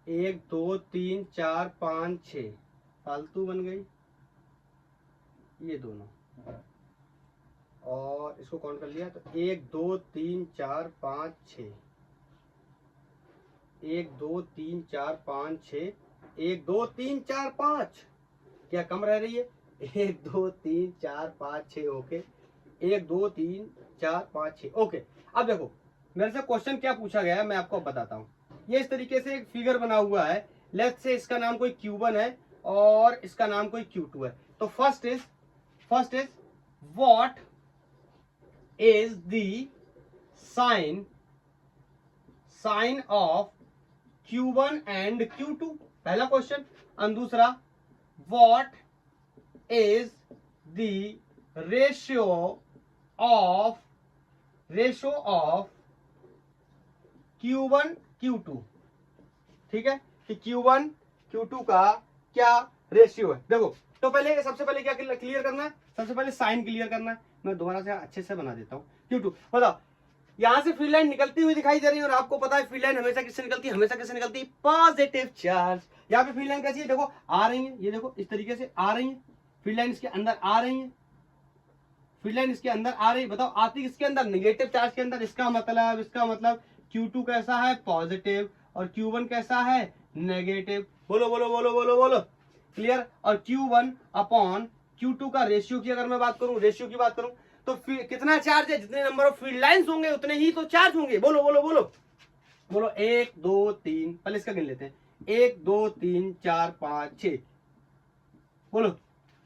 एक दो तीन चार पाँच छ फालतू बन गई ये दोनों, और इसको काउंट कर लिया तो 1 2 3 4 5 6, 1 2 3 4 5 6, 1 2 3 4 5, क्या कम रह रही है, 1 2 3 4 5 6, ओके, 1 2 3 4 5 6, ओके। अब देखो मेरे से क्वेश्चन क्या पूछा गया है, मैं आपको बताता हूँ। ये इस तरीके से एक फिगर बना हुआ है, लेट्स से इसका नाम कोई Q1 है और इसका नाम कोई Q2 है। तो first is what is the sign of Q1 and Q2, पहला क्वेश्चन। और दूसरा, what is the ratio of Q1 Q2, ठीक है, कि Q1 Q2 का क्या रेशियो है। देखो, तो पहले सबसे पहले क्या क्लियर करना है, सबसे पहले साइन क्लियर करना है। मैं दोबारा से अच्छे से बना देता हूँ। Q2, बताओ, यहां से फील्ड लाइन निकलती हुई दिखाई दे रही है और आपको पता है फील्ड लाइन हमेशा किससे निकलती है, हमेशा किससे निकलती है, पॉजिटिव चार्ज। यहाँ पे फील्ड लाइन कैसी है, देखो आ रही है, ये देखो इस तरीके से आ रही है, फील्ड लाइन इसके अंदर आ रही है, फील्ड लाइन इसके अंदर आ रही है। बताओ आती किसके अंदर, नेगेटिव चार्ज के अंदर। इसका मतलब Q2 कैसा है, पॉजिटिव, और Q1 कैसा है, नेगेटिव। बोलो बोलो बोलो बोलो बोलो, क्लियर। और Q1 अपॉन Q2 का रेशियो की अगर मैं बात करूं, रेशियो की बात करूं, तो कितना चार्ज है, जितने नंबर ऑफ फील्ड लाइंस होंगे उतने ही तो चार्ज होंगे। बोलो बोलो बोलो बोलो, 1 2 3, पहले इसका गिन लेते हैं, 1 2 3 4 5 6। बोलो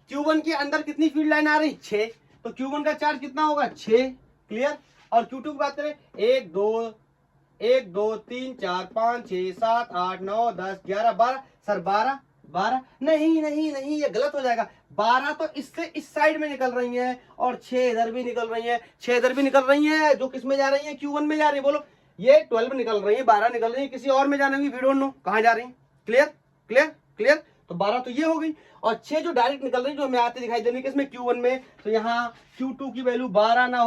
Q1 के अंदर कितनी फील्ड लाइन आ रही, 6, तो Q1 का चार्ज कितना होगा, 6, क्लियर। और Q2 की बात करें, 1 2 3 4 5 6 7 8 9 10 11 12, सर 12 नहीं नहीं नहीं, ये गलत हो जाएगा। 12 तो इससे इस साइड में निकल रही है और 6 इधर भी निकल रही है, 6 इधर भी निकल रही है, जो किस में जा रही है, Q1 में जा रही है। बोलो, ये 12 निकल रही है, 12 निकल रही है, किसी और में जाने होगी, वी डोंट नो कहां जा रही है। क्लियर क्लियर क्लियर, तो 12 तो ये हो गई, और 6 जो डायरेक्ट निकल रही है, जो हमें आते दिखाई दे रही है किसमें, Q1 में। तो यहाँ Q2 की वैल्यू 12 ना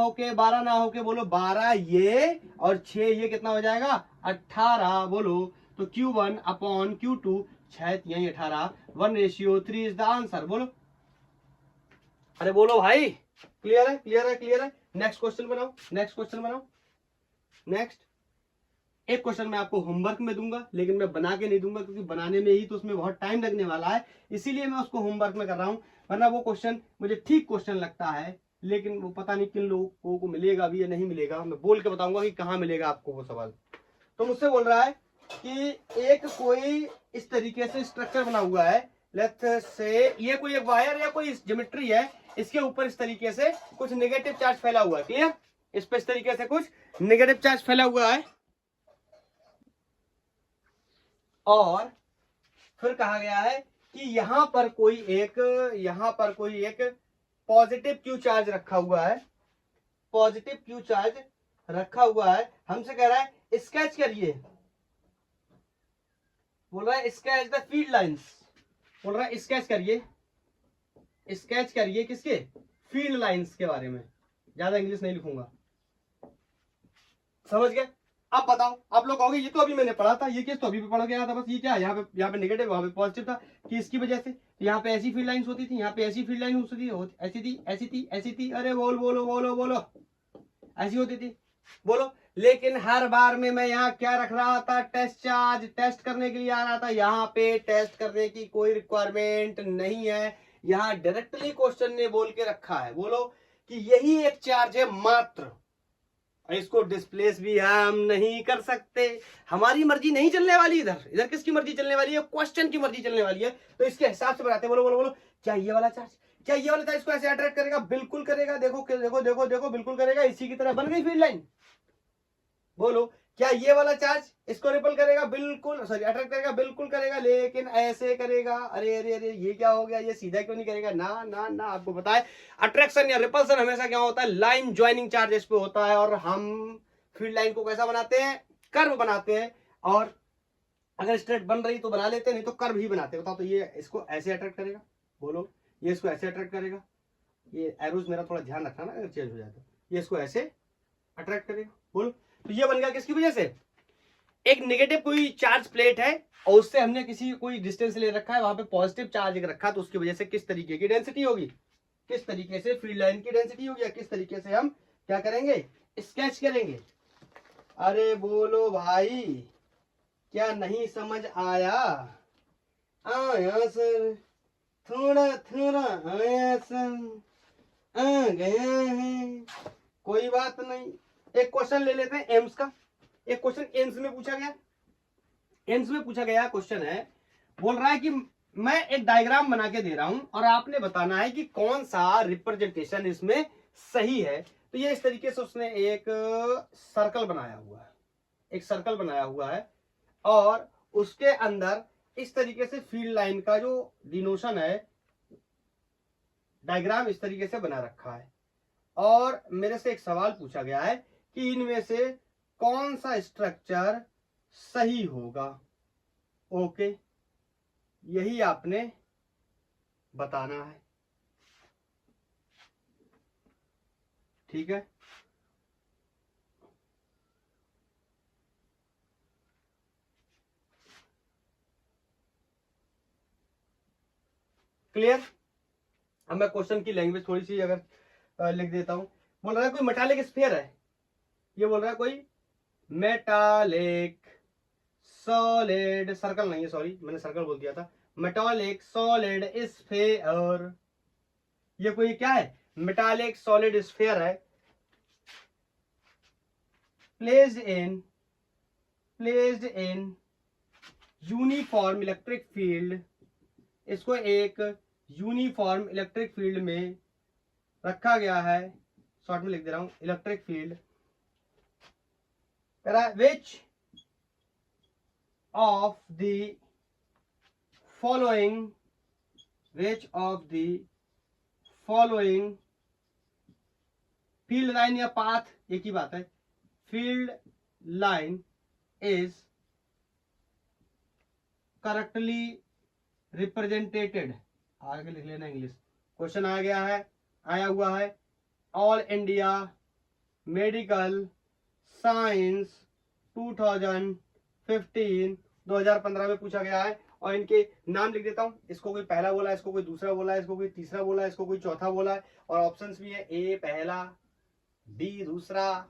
होके बोलो 12 ये, और 6 ये, कितना हो जाएगा, 18। बोलो, तो Q1 अपॉन Q2, 6 यही 18, 1:3 इज द आंसर। बोलो, अरे बोलो भाई, क्लियर है क्लियर है क्लियर है। नेक्स्ट क्वेश्चन बनाओ, नेक्स्ट क्वेश्चन बनाओ। नेक्स्ट एक क्वेश्चन मैं आपको होमवर्क में दूंगा, लेकिन मैं बना के नहीं दूंगा, क्योंकि बनाने में ही तो उसमें बहुत टाइम लगने वाला है, इसीलिए मैं उसको होमवर्क में कर रहा हूं। वरना वो क्वेश्चन मुझे ठीक क्वेश्चन लगता है, लेकिन वो पता नहीं किन लोगों को मिलेगा भी या नहीं मिलेगा। मैं बोल के बताऊंगा कि कहाँ मिलेगा आपको वो सवाल। तो मुझसे बोल रहा है कि एक कोई इस तरीके से स्ट्रक्चर बना हुआ है, लेट्स से ये कोई एक वायर या कोई ज्योमेट्री है, इसके ऊपर इस तरीके से कुछ नेगेटिव चार्ज फैला हुआ है, क्लियर। इस पर इस तरीके से कुछ नेगेटिव चार्ज फैला हुआ है, और फिर कहा गया है कि यहां पर कोई एक पॉजिटिव क्यू चार्ज रखा हुआ है, पॉजिटिव क्यू चार्ज रखा हुआ है। हमसे कह रहा है स्केच करिए, बोल रहा है स्केच द फील्ड लाइंस, बोल रहा है स्केच करिए किसके, फील्ड लाइंस के बारे में। ज्यादा इंग्लिश नहीं लिखूंगा, समझ गए। अब बताओ, आप लोग कहोगे ये तो अभी मैंने पढ़ा था, ये केस तो अभी भी पढ़ के आया था, बस ये क्या है, यहाँ पे नेगेटिव वहां पे पॉजिटिव था, कि इसकी वजह से यहाँ पे ऐसी फील्ड लाइंस होती थी, यहाँ पे ऐसी फील्ड लाइन होती थी, ऐसी थी, अरे बोलो ऐसी होती थी। बोलो, लेकिन हर बार में मैं यहाँ क्या रख रहा था, टेस्ट चार्ज, टेस्ट करने के लिए आ रहा था। यहाँ पे टेस्ट करने की कोई रिक्वायरमेंट नहीं है, यहाँ डायरेक्टली क्वेश्चन ने बोल के रखा है, बोलो, कि यही एक चार्ज है मात्र, इसको डिस्प्लेस भी हम नहीं कर सकते, हमारी मर्जी नहीं चलने वाली, इधर किसकी मर्जी चलने वाली है, क्वेश्चन की मर्जी चलने वाली है। तो इसके हिसाब से बनाते हैं। बोलो बोलो बोलो, क्या ये वाला चार्ज इसको ऐसे अट्रैक्ट करेगा, बिल्कुल करेगा, देखो देखो देखो देखो, बिल्कुल करेगा, इसी की तरह बन गई फील्ड लाइन। बोलो, क्या ये वाला चार्ज इसको रिपल करेगा, बिल्कुल, सॉरी अट्रैक्ट करेगा, बिल्कुल करेगा, लेकिन ऐसे करेगा। अरे अरे अरे, ये क्या हो गया, ये सीधा क्यों नहीं करेगा, ना ना ना। आपको पता है अट्रैक्शन या रिपल्सन हमेशा क्या होता है, लाइन ज्वाइनिंग चार्जेस पे होता है, और हम फील्ड लाइन को कैसा बनाते हैं, कर्व बनाते हैं, और अगर स्ट्रेट बन रही तो बना लेते हैं, नहीं तो कर्व ही बनाते हैं। बताओ, तो ये इसको ऐसे अट्रैक्ट करेगा, बोलो, ये इसको ऐसे अट्रैक्ट करेगा, ये एरोज मेरा थोड़ा ध्यान रखना ना, अगर चेंज हो जाए तो, ये इसको ऐसे अट्रैक्ट करेगा। बोलो, तो ये बन गया किसकी वजह से, एक नेगेटिव कोई चार्ज प्लेट है, और उससे हमने कोई डिस्टेंस ले रखा है, वहां पे पॉजिटिव चार्ज रखा, तो उसकी वजह से किस तरीके की डेंसिटी होगी, किस तरीके से फील्ड लाइन की डेंसिटी होगी, या किस तरीके से हम क्या करेंगे, स्केच करेंगे। अरे बोलो भाई, क्या नहीं समझ आया सर, थोड़ा थोड़ा आया सर, आ गया है, कोई बात नहीं। एक क्वेश्चन ले लेते हैं एम्स का, एक क्वेश्चन एम्स में पूछा गया, एम्स में पूछा गया क्वेश्चन है, बोल रहा है कि मैं एक डायग्राम बना के दे रहा हूं और आपने बताना है कि कौन सा रिप्रेजेंटेशन इसमें सही है। तो ये इस तरीके से उसने एक सर्कल बनाया हुआ है, एक सर्कल बनाया हुआ है और उसके अंदर इस तरीके से फील्ड लाइन का जो डिनोशन है, डायग्राम इस तरीके से बना रखा है और मेरे से एक सवाल पूछा गया है कि इनमें से कौन सा स्ट्रक्चर सही होगा। ओके, यही आपने बताना है, ठीक है। क्लियर। अब मैं क्वेश्चन की लैंग्वेज थोड़ी सी अगर लिख देता हूं। बोल रहा है कोई मेटालिक स्फीयर है, ये बोल रहा है कोई मेटालिक सॉलिड, सर्कल नहीं है, सॉरी मैंने सर्कल बोल दिया था, मेटालिक सॉलिड स्फीयर। ये कोई क्या है, मेटालिक सॉलिड स्फीयर है, placed in uniform electric field, इसको एक यूनिफॉर्म इलेक्ट्रिक फील्ड में रखा गया है, शॉर्ट में लिख दे रहा हूं, electric field, which of the following field line या पाथ, एक ही बात है, field line is correctly represented, आगे लिख लेना इंग्लिश। क्वेश्चन आया हुआ है ऑल इंडिया मेडिकल साइंस 2015 में पूछा गया है और इनके नाम लिख देता हूं। इसको कोई पहला बोला है, इसको कोई दूसरा बोला है, इसको कोई तीसरा बोला है, इसको कोई चौथा बोला है और ऑप्शंस भी है, ए पहला, बी दूसरा,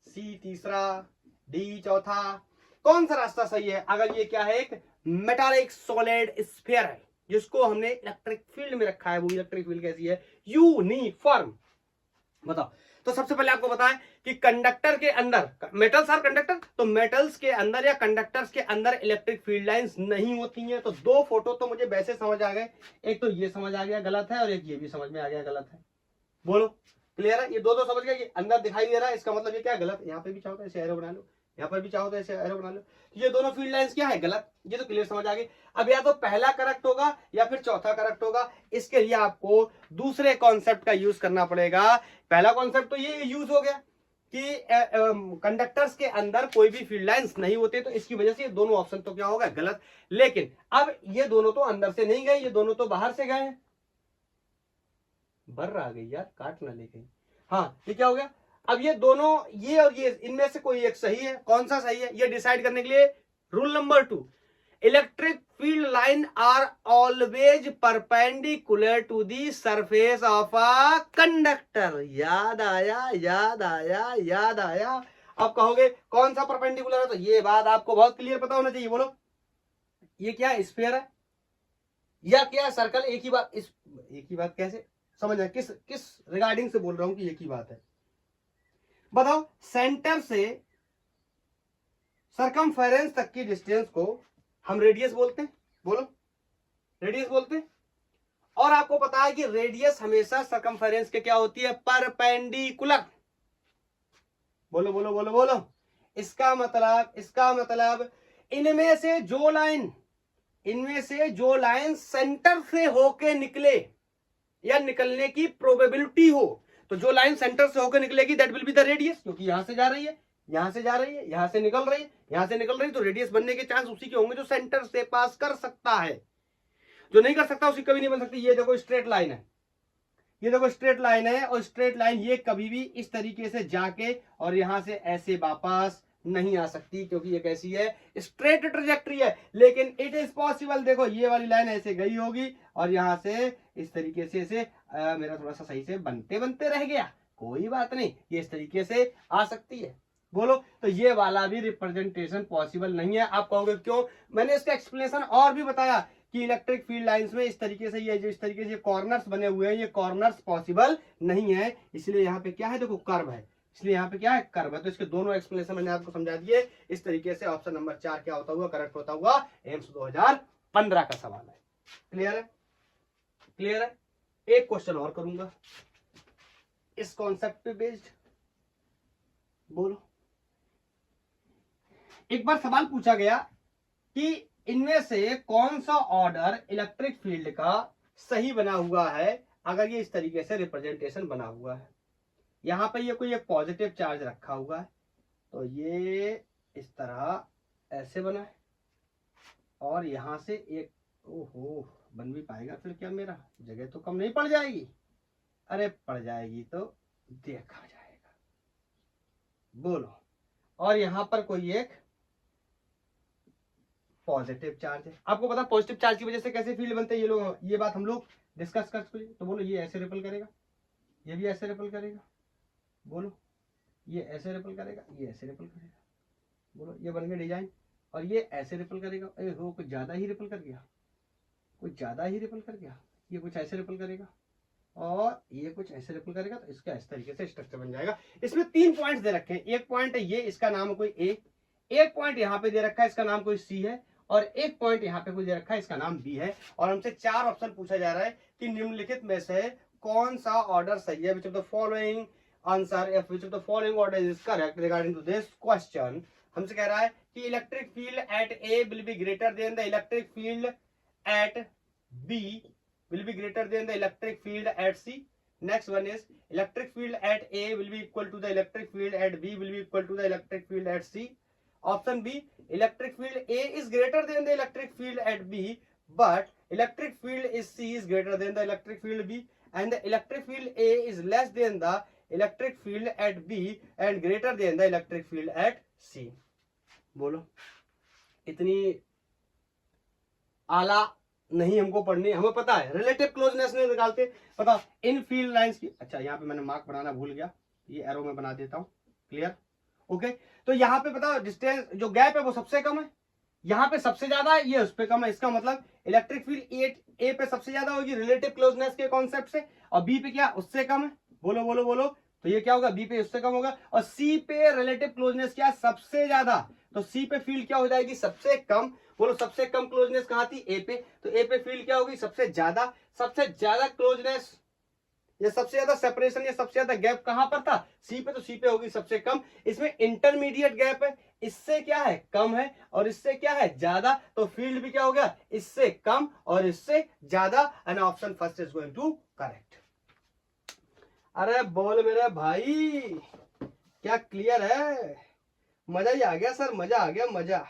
सी तीसरा, डी चौथा। कौन सा रास्ता सही है? अगर ये क्या है, एक मेटालिक सॉलिड स्फीयर है जिसको हमने इलेक्ट्रिक फील्ड में रखा है, वो इलेक्ट्रिक फील्ड कैसी है, यूनिफॉर्म। बताओ। तो सबसे पहले आपको बताएं कि कंडक्टर के अंदर, मेटल्स आर कंडक्टर, तो मेटल्स के अंदर या कंडक्टर्स के अंदर इलेक्ट्रिक फील्ड लाइंस नहीं होती हैं। तो दो फोटो तो मुझे वैसे समझ आ गए, एक तो ये समझ आ गया गलत है और एक ये भी समझ में आ गया गलत है। बोलो क्लियर है? ये दो समझ गए कि अंदर दिखाई दे रहा है, इसका मतलब ये क्या है, गलत। यहाँ पे भी चाहो तो ऐसे एरो बना लो, यहाँ पर भी चाहो तो ऐसे एरो बना लो। ये दोनों फील्ड लाइंस क्या है, गलत। ये तो क्लियर समझ आ गई। अब या तो पहला करेक्ट होगा या फिर चौथा करेक्ट होगा। इसके लिए आपको दूसरे कॉन्सेप्ट का यूज करना पड़ेगा। पहला कॉन्सेप्ट तो ये यूज हो गया कि कंडक्टर्स के अंदर कोई भी फील्ड लाइंस नहीं होते, तो इसकी वजह से ये दोनों ऑप्शन तो क्या होगा, गलत। लेकिन अब ये दोनों तो अंदर से नहीं गए, ये दोनों तो बाहर से गए हैं। बर्र आ गई यार, काट ना ले गई। हाँ, ये क्या हो गया, अब ये दोनों, ये और ये, इनमें से कोई एक सही है। कौन सा सही है ये डिसाइड करने के लिए rule number 2, electric field line are always perpendicular to the surface of a conductor. याद आया, याद आया, याद आया। अब कहोगे कौन सा परपेंडिकुलर है, तो ये बात आपको बहुत क्लियर पता होना चाहिए। बोलो ये क्या है, स्फीयर है या क्या सर्कल? एक ही बात, एक ही बात कैसे समझना, किस रिगार्डिंग से बोल रहा हूं कि एक ही बात है। बताओ, सेंटर से सरकमफेरेंस तक की डिस्टेंस को हम रेडियस बोलते हैं। बोलो रेडियस बोलते हैं। और आपको पता है कि रेडियस हमेशा सरकमफेरेंस के क्या होती है, परपेंडिकुलर। बोलो बोलो बोलो बोलो। इसका मतलब इनमें से जो लाइन सेंटर से होके निकले या निकलने की प्रोबेबिलिटी हो, तो जो लाइन सेंटर से होकर निकलेगी that will be the radius, क्योंकि यहां से जा रही है, यहां से जा रही है, यहां से निकल रही है, यहां से निकल रही है, तो रेडियस बनने के चांस उसी के होंगे जो सेंटर से पास कर सकता है। जो नहीं कर सकता उसकी कभी नहीं बन सकती। ये देखो स्ट्रेट लाइन है, ये देखो स्ट्रेट लाइन है, और स्ट्रेट लाइन ये कभी भी इस तरीके से जाके और यहां से ऐसे वापस नहीं आ सकती, क्योंकि ये कैसी है, स्ट्रेट ट्रैजेक्टरी है। लेकिन इट इज पॉसिबल, देखो ये वाली लाइन ऐसे गई होगी और यहां से इस तरीके से मेरा थोड़ा सा सही से बनते रह गया, कोई बात नहीं, ये इस तरीके से आ सकती है। बोलो, तो ये वाला भी रिप्रेजेंटेशन पॉसिबल नहीं है। आप कहोगे क्यों? मैंने इसका एक्सप्लेनेशन और भी बताया कि इलेक्ट्रिक फील्ड लाइंस में इस तरीके से, ये जो इस तरीके से कॉर्नर्स बने हुए हैं, ये कॉर्नर्स पॉसिबल नहीं है। इसलिए यहाँ पे क्या है, देखो कर्व है, इसलिए यहाँ पे क्या है, कर्व है। तो इसके दोनों एक्सप्लेनेशन मैंने आपको समझा दिए। इस तरीके से ऑप्शन नंबर 4 क्या होता हुआ करेक्ट होता हुआ एम्स 2015 का सवाल है। क्लियर है? क्लियर है? एक क्वेश्चन और करूंगा इस कॉन्सेप्ट पे बेस्ड। बोलो। एक बार सवाल पूछा गया कि इनमें से कौन सा ऑर्डर इलेक्ट्रिक फील्ड का सही बना हुआ है अगर ये इस तरीके से रिप्रेजेंटेशन बना हुआ है। यहां पर ये कोई एक पॉजिटिव चार्ज रखा हुआ है, तो ये इस तरह ऐसे बना है, और यहां से एक, ओहो बन भी पाएगा फिर क्या, मेरा जगह तो कम नहीं पड़ जाएगी? अरे पड़ जाएगी, तो देखा जाएगा। बोलो। और यहां पर कोई एक पॉजिटिव चार्ज है। आपको पता पॉजिटिव चार्ज की वजह से कैसे फील्ड बनते हैं ये लोग, ये बात हम लोग डिस्कस कर चुके। तो बोलो ये ऐसे रिपल करेगा, ये भी ऐसे रिपल करेगा। बोलो ये ऐसे रिपल करेगा, ये ऐसे रिपल करेगा। बोलो ये बन गया डिजाइन। और ये ऐसे रिपल करेगा, अरे हो कुछ ज्यादा ही रिपल कर गया, कुछ ज्यादा ही रिपल कर गया। ये कुछ ऐसे रिपल करेगा और ये कुछ ऐसे रिपल करेगा, तो इसका इस तरीके से स्ट्रक्चर बन जाएगा। इसमें 3 पॉइंट्स दे रखे हैं। एक पॉइंट है ये, इसका नाम कोई ए, एक पॉइंट यहाँ पे दे रखा है, इसका नाम कोई सी है, और एक पॉइंट यहाँ पे कोई दे रखा है, इसका नाम बी है। और हमसे 4 ऑप्शन पूछा जा रहा है कि निम्नलिखित में से कौन सा ऑर्डर सही है, which of the following answer, if which of the following order is correct regarding to this question. हमसे कह रहा है कि electric field at A will be greater than the electric field at B will be greater than the electric field at C. Next one is electric field at A will be equal to the electric field at B will be equal to the electric field at C. Option B, electric field A is greater than the electric field at B, but electric field is C is greater than the electric field B, and the electric field A is less than the electric field at B and greater than the electric field at C. बोलो, इतनी आला नहीं हमको पढ़नी, हमें पता है रिलेटिव क्लोजनेस नहीं निकालते, पता इन फील्ड लाइंस की। अच्छा यहाँ पे मैंने मार्क बनाना भूल गया, ये एरो में बना देता हूँ। क्लियर? ओके। तो यहाँ पे पता डिस्टेंस जो गैप है वो सबसे कम है, यहाँ पे सबसे ज्यादा है, ये उस पे कम है। इसका मतलब इलेक्ट्रिक फील्ड ए पे सबसे ज्यादा होगी रिलेटिव क्लोजनेस के कॉन्सेप्ट से, और बी पे क्या उससे कम है। बोलो बोलो बोलो। तो ये क्या होगा, बी पे उससे कम होगा, और सी पे रिलेटिव क्लोजनेस क्या सबसे ज्यादा, तो सी पे फील्ड क्या हो जाएगी सबसे कम। बोलो सबसे कम क्लोजनेस कहां थी, ए पे, तो ए पे फील्ड क्या होगी सबसे ज्यादा क्लोजनेस, या सबसे ज्यादा सेपरेशन या सबसे ज्यादा गैप कहां पर था, सी पे, तो सी पे होगी सबसे कम। इसमें इंटरमीडिएट गैप है, इससे क्या है कम है और इससे क्या है ज्यादा, तो फील्ड भी क्या हो गया इससे कम और इससे ज्यादा, and option first is going to correct. अरे बोल मेरे भाई, क्या क्लियर है? मजा ही आ गया सर, मजा आ गया, मजा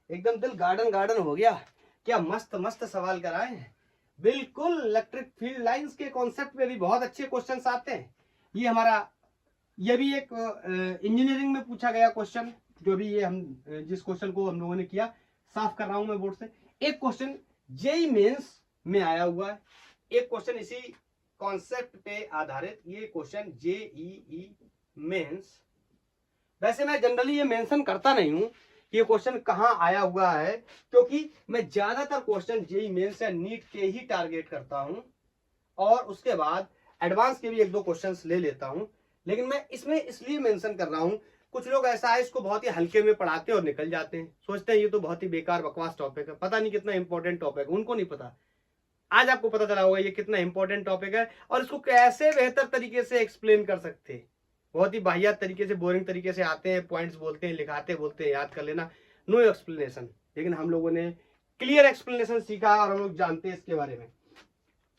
एकदम दिल गार्डन गार्डन हो गया। क्या मस्त मस्त सवाल कराए हैं, बिल्कुल इलेक्ट्रिक फील्ड लाइंस के कॉन्सेप्ट में भी बहुत अच्छे क्वेश्चंस आते हैं। ये हमारा, ये भी एक इंजीनियरिंग में पूछा गया क्वेश्चन, जो भी ये हम जिस क्वेश्चन को हम लोगों ने किया, साफ कर रहा हूं मैं बोर्ड से। एक क्वेश्चन जेईई मेंस में आया हुआ है, एक क्वेश्चन इसी कॉन्सेप्ट पे आधारित, ये क्वेश्चन जेईई मेंस। वैसे मैं जनरली ये मेंशन करता नहीं हूं ये क्वेश्चन कहां आया हुआ है, क्योंकि मैं ज्यादातर क्वेश्चन जेईई मेंस या नीट के ही टारगेट करता हूं, और उसके बाद एडवांस के भी 1-2 क्वेश्चंस ले लेता हूं। लेकिन मैं इसमें इसलिए मेंशन कर रहा हूं, कुछ लोग ऐसा है इसको बहुत ही हल्के में पढ़ाते और निकल जाते हैं, सोचते हैं ये तो बहुत ही बेकार बकवास टॉपिक है, पता नहीं कितना इंपॉर्टेंट टॉपिक है, उनको नहीं पता। आज आपको पता चला होगा ये कितना इंपॉर्टेंट टॉपिक है और इसको कैसे बेहतर तरीके से एक्सप्लेन कर सकते हैं। बहुत ही बाहियात तरीके से, बोरिंग तरीके से आते हैं, पॉइंट्स बोलते हैं, लिखाते बोलते हैं, याद कर लेना, नो एक्सप्लेनेशन। लेकिन हम लोगों ने क्लियर एक्सप्लेनेशन सीखा और हम लोग जानते हैं इसके बारे में।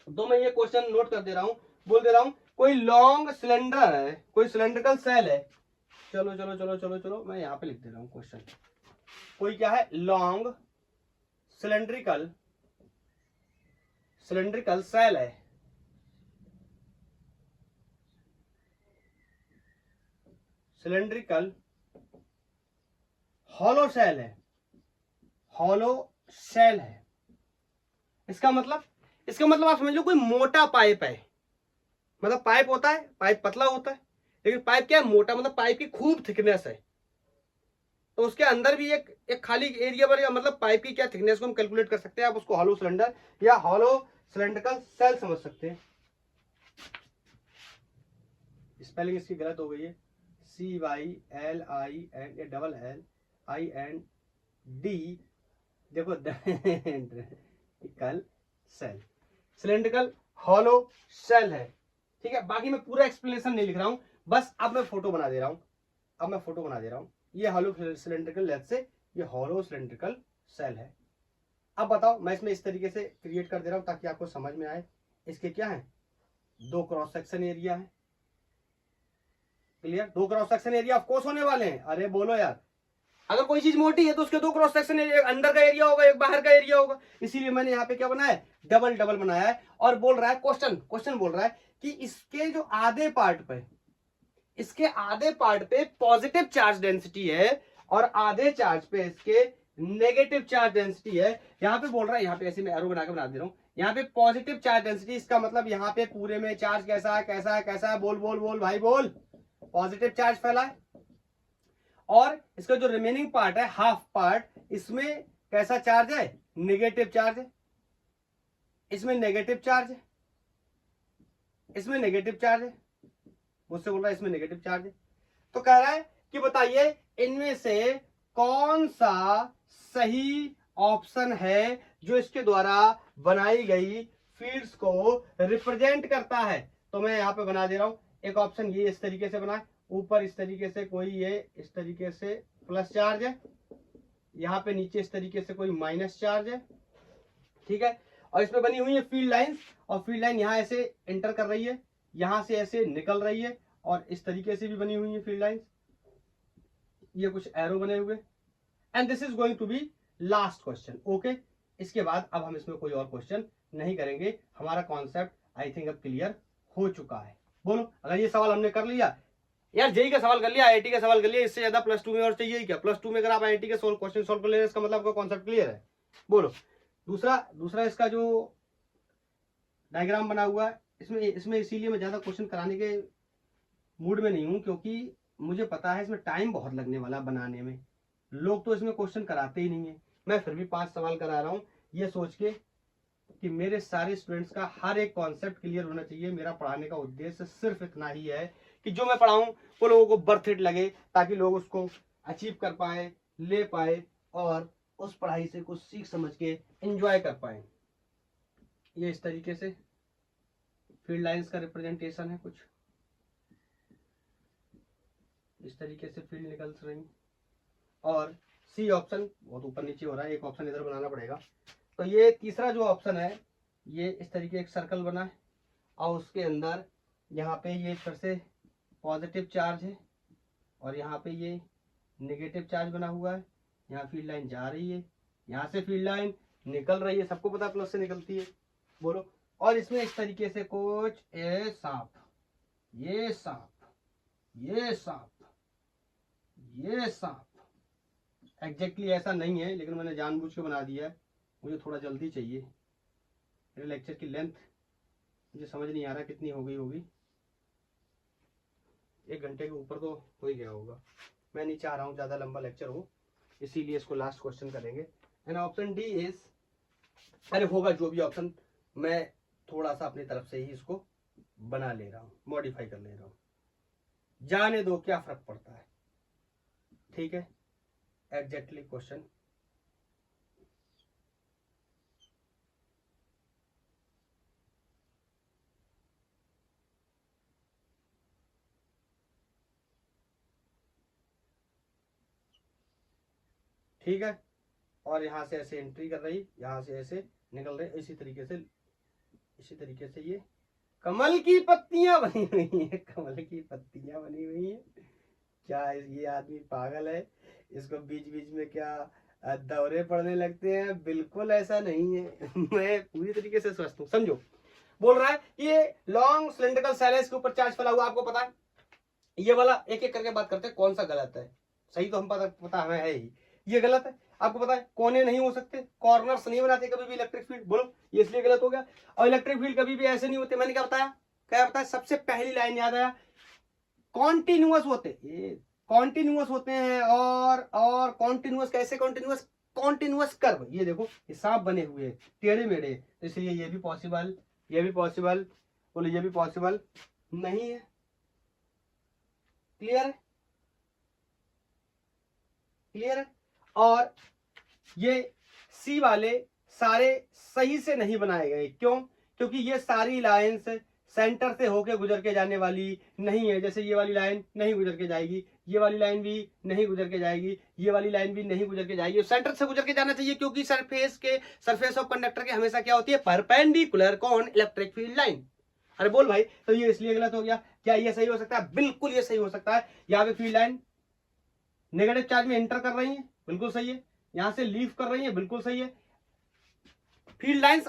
तो मैं ये क्वेश्चन नोट कर दे रहा हूं, बोल दे रहा हूं, कोई लॉन्ग सिलेंडर है, कोई सिलेंड्रिकल सेल है, चलो चलो चलो चलो चलो मैं यहां पे लिख दे रहा हूं क्वेश्चन। कोई क्या है, लॉन्ग सिलेंड्रिकल सेल है, सिलेंड्रिकल हॉलो सेल है, हॉलो सेल है। इसका मतलब आप समझ लो कोई मोटा पाइप है, मतलब पाइप होता है, पाइप पतला होता है, लेकिन पाइप क्या है मोटा, मतलब पाइप की खूब थिकनेस है, तो उसके अंदर भी एक खाली एरिया बनेगा, मतलब पाइप की क्या थिकनेस को हम कैलकुलेट कर सकते हैं। आप उसको हॉलो सिलेंडर या हॉलो सिलेंड्रिकल सेल समझ सकते हैं। स्पेलिंग इसकी गलत हो गई है, CYLIND देखो कल सेल, सिलेंड्रिकल हॉलो सेल है। ठीक है, बाकी मैं पूरा एक्सप्लेनेशन नहीं लिख रहा हूं, बस अब मैं फोटो बना दे रहा हूं। ये हॉलो सिलेंड्रिकल, लेट्स से ये हॉलो सिलेंड्रिकल सेल है। अब बताओ, मैं इसमें इस तरीके से क्रिएट कर दे रहा हूं ताकि आपको समझ में आए। इसके क्या है, 2 क्रॉस सेक्शन एरिया है। Clear, 2 cross section area of course होने वाले हैं। अरे बोलो यार, अगर कोई चीज मोटी है तो उसके 2 क्रॉस सेक्शन एरिया, अंदर का एरिया होगा, एक बाहर का एरिया होगा। इसीलिए मैंने यहाँ पे क्या बनाया है, डबल डबल बनाया है। और बोल रहा है क्वेश्चन बोल रहा है कि इसके जो आधे पार्ट पे पॉजिटिव चार्ज डेंसिटी है और आधे चार्ज पे इसके नेगेटिव चार्ज डेंसिटी है। यहाँ पे बोल रहा है, यहाँ पे ऐसे मैं एरो बना दे रहा हूँ, यहाँ पे पॉजिटिव चार्ज डेंसिटी, इसका मतलब यहाँ पे पूरे में चार्ज कैसा है, बोल भाई बोल, पॉजिटिव चार्ज फैला है। और इसका जो रिमेनिंग पार्ट है, हाफ पार्ट, इसमें कैसा चार्ज है, नेगेटिव चार्ज है। इसमें नेगेटिव चार्ज है, मुझसे बोल रहा है इसमें नेगेटिव चार्ज है। तो कह रहा है कि बताइए इनमें से कौन सा सही ऑप्शन है जो इसके द्वारा बनाई गई फील्ड्स को रिप्रेजेंट करता है। तो मैं यहां पे बना दे रहा हूं। एक ऑप्शन ये इस तरीके से बना, ऊपर इस तरीके से कोई ये इस तरीके से प्लस चार्ज है, यहाँ पे नीचे इस तरीके से कोई माइनस चार्ज है। ठीक है, और इसमें बनी हुई है फील्ड लाइंस, और फील्ड लाइन यहाँ ऐसे एंटर कर रही है, यहां से ऐसे निकल रही है, और इस तरीके से भी बनी हुई है फील्ड लाइंस। ये कुछ एरो बने हुए, and this is going to be last question. Okay, इसके बाद अब हम इसमें कोई और क्वेश्चन नहीं करेंगे। हमारा कॉन्सेप्ट आई थिंक अब क्लियर हो चुका है। बोलो, अगर ये सवाल हमने कर लिया यार, जेई का सवाल कर लिया, आईआईटी का सवाल कर लिया, इससे ज्यादा प्लस 2 में और चाहिए क्या? प्लस 2 में अगर आप आईआईटी के क्वेश्चन सोल्व कर ले रहे हैं, इसका मतलब आपका कॉन्सेप्ट क्लियर है। बोलो, दूसरा इसका जो डायग्राम बना हुआ है, इसमें इसीलिए मैं ज्यादा क्वेश्चन कराने के मूड में नहीं हूं, क्योंकि मुझे पता है इसमें टाइम बहुत लगने वाला बनाने में। लोग तो इसमें क्वेश्चन कराते ही नहीं है, मैं फिर भी 5 सवाल करा रहा हूं, ये सोच के कि मेरे सारे स्टूडेंट्स का हर एक कॉन्सेप्ट क्लियर होना चाहिए। मेरा पढ़ाने का उद्देश्य सिर्फ इतना ही है कि जो मैं पढ़ाऊं वो लोगों को वर्थ इट लगे, ताकि लोग उसको अचीव कर पाए, ले पाए, और उस पढ़ाई से कुछ सीख समझ के एंजॉय कर पाए। ये इस तरीके से फील्ड लाइंस का रिप्रेजेंटेशन है, कुछ इस तरीके से फील्ड निकल रही। और सी ऑप्शन बहुत ऊपर नीचे हो रहा है, एक ऑप्शन इधर बनाना पड़ेगा। तो ये तीसरा जो ऑप्शन है, ये इस तरीके एक सर्कल बना है, और उसके अंदर यहाँ पे ये फिर से पॉजिटिव चार्ज है, और यहाँ पे ये नेगेटिव चार्ज बना हुआ है। यहाँ फील्ड लाइन जा रही है, यहाँ से फील्ड लाइन निकल रही है, सबको पता प्लस से निकलती है। बोलो, और इसमें इस तरीके से कुछ ये सांप, ये सांप, ये सांप, ये सांप, एग्जैक्टली ऐसा नहीं है, लेकिन मैंने जानबूझ के बना दिया है। मुझे थोड़ा जल्दी चाहिए, मेरे लेक्चर की लेंथ मुझे समझ नहीं आ रहा कितनी हो गई होगी, 1 घंटे के ऊपर तो हो ही गया होगा। मैं नहीं चाह रहा हूँ ज़्यादा लंबा लेक्चर हो, इसीलिए इसको लास्ट क्वेश्चन करेंगे। एंड ऑप्शन डी इज, अरे होगा जो भी ऑप्शन, मैं थोड़ा सा अपनी तरफ से ही इसको बना ले रहा हूँ, मॉडिफाई कर ले रहा हूँ, जाने दो क्या फर्क पड़ता है। ठीक है, एग्जैक्टली क्वेश्चन ठीक है, और यहाँ से ऐसे एंट्री कर रही, यहाँ से ऐसे निकल रहे, इसी तरीके से ये कमल की पत्तियां बनी हुई हैं, कमल की पत्तियां बनी हुई हैं। क्या ये आदमी पागल है? इसको बीच बीच में क्या दौरे पड़ने लगते हैं? बिल्कुल ऐसा नहीं है मैं पूरी तरीके से स्वस्थ हूँ। समझो, बोल रहा है ये लॉन्ग सिलेंड्रिकल सेल के ऊपर चार्ज फैला हुआ, आपको पता है। ये वाला एक एक करके बात करते हैं, कौन सा गलत है, सही तो हम पता हमें है ही, ये गलत है। आपको पता है कोने नहीं हो सकते, कॉर्नर्स नहीं बनाते कभी भी इलेक्ट्रिक फील्ड। बोलो, ये इसलिए गलत हो गया। और इलेक्ट्रिक फील्ड कभी भी ऐसे नहीं होते। मैंने क्या बताया, सबसे पहली लाइन याद आया, कॉन्टिन्यूअस होते, ये कॉन्टिन्यूअस होते हैं। और कॉन्टिन्यूअस कैसे? कॉन्टिन्यूअस कर्व, ये देखो ये सांप बने हुए टेढ़े मेढ़े, तो इसलिए ये भी पॉसिबल, बोलो ये भी पॉसिबल नहीं है। क्लियर है? क्लियर है। और ये सी वाले सारे सही से नहीं बनाए गए, क्यों? क्योंकि ये सारी लाइंस सेंटर से होके गुजर के जाने वाली नहीं है। जैसे ये वाली लाइन नहीं गुजर के जाएगी, ये वाली लाइन भी नहीं गुजर के जाएगी, ये वाली लाइन भी नहीं गुजर के जाएगी। सेंटर से गुजर के जाना चाहिए, क्योंकि सरफेस ऑफ कंडक्टर के हमेशा क्या होती है? परपेंडिकुलर कौन? Electric field line. अरे बोल भाई, तो ये इसलिए गलत हो गया। क्या ये सही हो सकता है? बिल्कुल ये सही हो सकता है। यहाँ पे फील्ड लाइन नेगेटिव चार्ज में एंटर कर रही है, बिल्कुल सही है। यहां से लीव कर रही है, बिल्कुल सही है। Field lines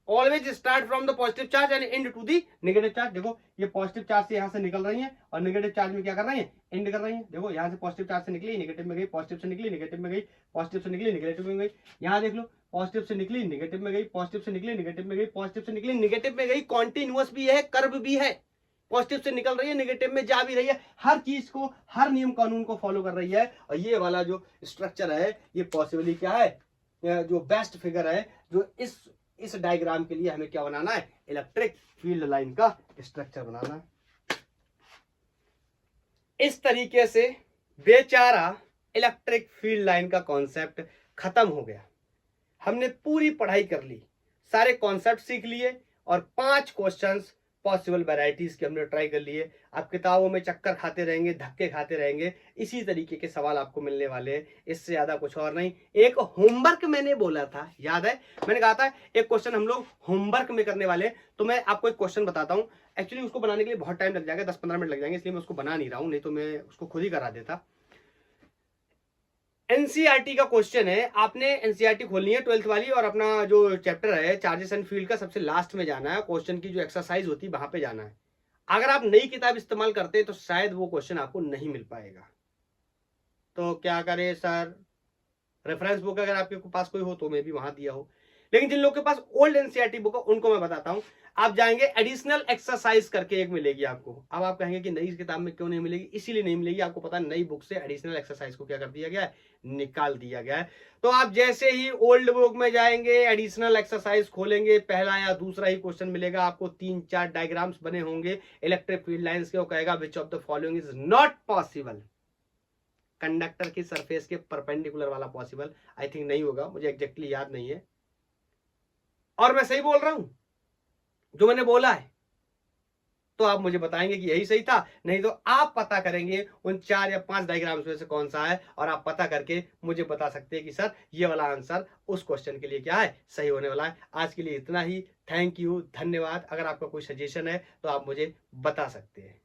always start from the positive charge and end to the negative charge. देखो ये पॉजिटिव चार्ज से यहां से निकल रही है और नेगेटिव चार्ज में क्या कर रही है? एंड कर रही है। देखो यहां से पॉजिटिव चार्ज से निकली, नेगेटिव में गई, पॉजिटिव से निकली, नेगेटिव में गई, पॉजिटिव से निकली, नेगेटिव में गई। यहां देख लो, पॉजिटिव से निकली, नेगेटिव में गई, पॉजिटिव से निकली, नेगेटिव में गई, पॉजिटिव से निकली, नेगेटिव में गई। कॉन्टिन्यूअस भी है, कर्व भी है। पॉजिटिव से निकल रही है, नेगेटिव में जा भी रही है। हर चीज को, हर नियम कानून को फॉलो कर रही है। और ये वाला जो स्ट्रक्चर है, ये पॉसिबली क्या है? जो बेस्ट फिगर है, जो इस डायग्राम के लिए हमें क्या बनाना है? इलेक्ट्रिक फील्ड लाइन का स्ट्रक्चर बनाना है। इस तरीके से बेचारा इलेक्ट्रिक फील्ड लाइन का कॉन्सेप्ट खत्म हो गया। हमने पूरी पढ़ाई कर ली, सारे कॉन्सेप्ट सीख लिए और 5 क्वेश्चंस पॉसिबल वैरायटीज के हमने ट्राई कर लिए। आप किताबों में चक्कर खाते रहेंगे, धक्के खाते रहेंगे, इसी तरीके के सवाल आपको मिलने वाले हैं, इससे ज्यादा कुछ और नहीं। एक होमवर्क मैंने बोला था, याद है? मैंने कहा था एक क्वेश्चन हम लोग होमवर्क में करने वाले हैं। तो मैं आपको एक क्वेश्चन बताता हूं। एक्चुअली उसको बनाने के लिए बहुत टाइम लग जाएगा, 10-15 मिनट लग जाएंगे, इसलिए मैं उसको बना नहीं रहा हूं, नहीं तो मैं उसको खुद ही करा देता। एनसीईआरटी का क्वेश्चन है। आपने एनसीईआरटी खोलनी है 12th वाली, और अपना जो चैप्टर है चार्जेस एंड फील्ड का सबसे लास्ट में जाना है। क्वेश्चन की जो एक्सरसाइज होती है वहां पे जाना है। अगर आप नई किताब इस्तेमाल करते हैं तो शायद वो क्वेश्चन आपको नहीं मिल पाएगा। तो क्या करें सर? रेफरेंस बुक अगर आपके पास कोई हो तो मैं भी वहां दिया हो, लेकिन जिन लोगों के पास ओल्ड एनसीईआरटी बुक है उनको मैं बताता हूं। आप जाएंगे, एडिशनल एक्सरसाइज करके एक मिलेगी आपको। अब आप कहेंगे कि नई किताब में क्यों नहीं मिलेगी? इसीलिए नहीं मिलेगी, आपको पता है नई बुक से एडिशनल एक्सरसाइज को क्या कर दिया गया है? निकाल दिया गया है। तो आप जैसे ही ओल्ड बुक में जाएंगे, एडिशनल एक्सरसाइज खोलेंगे, पहला या दूसरा ही क्वेश्चन मिलेगा आपको। 3-4 डायग्राम्स बने होंगे इलेक्ट्रिक फील्ड लाइंस के। वो कहेगा विच of the following is not possible? Conductor की सरफेस के परपेंडिकुलर वाला पॉसिबल आई थिंक नहीं होगा, मुझे एग्जैक्टली याद नहीं है। और मैं सही बोल रहा हूं जो मैंने बोला है? तो आप मुझे बताएंगे कि यही सही था, नहीं तो आप पता करेंगे उन 4 या 5 डायग्राम्स में से कौन सा है, और आप पता करके मुझे बता सकते हैं कि सर ये वाला आंसर उस क्वेश्चन के लिए क्या है? सही होने वाला है। आज के लिए इतना ही। थैंक यू, धन्यवाद। अगर आपका कोई सजेशन है तो आप मुझे बता सकते हैं।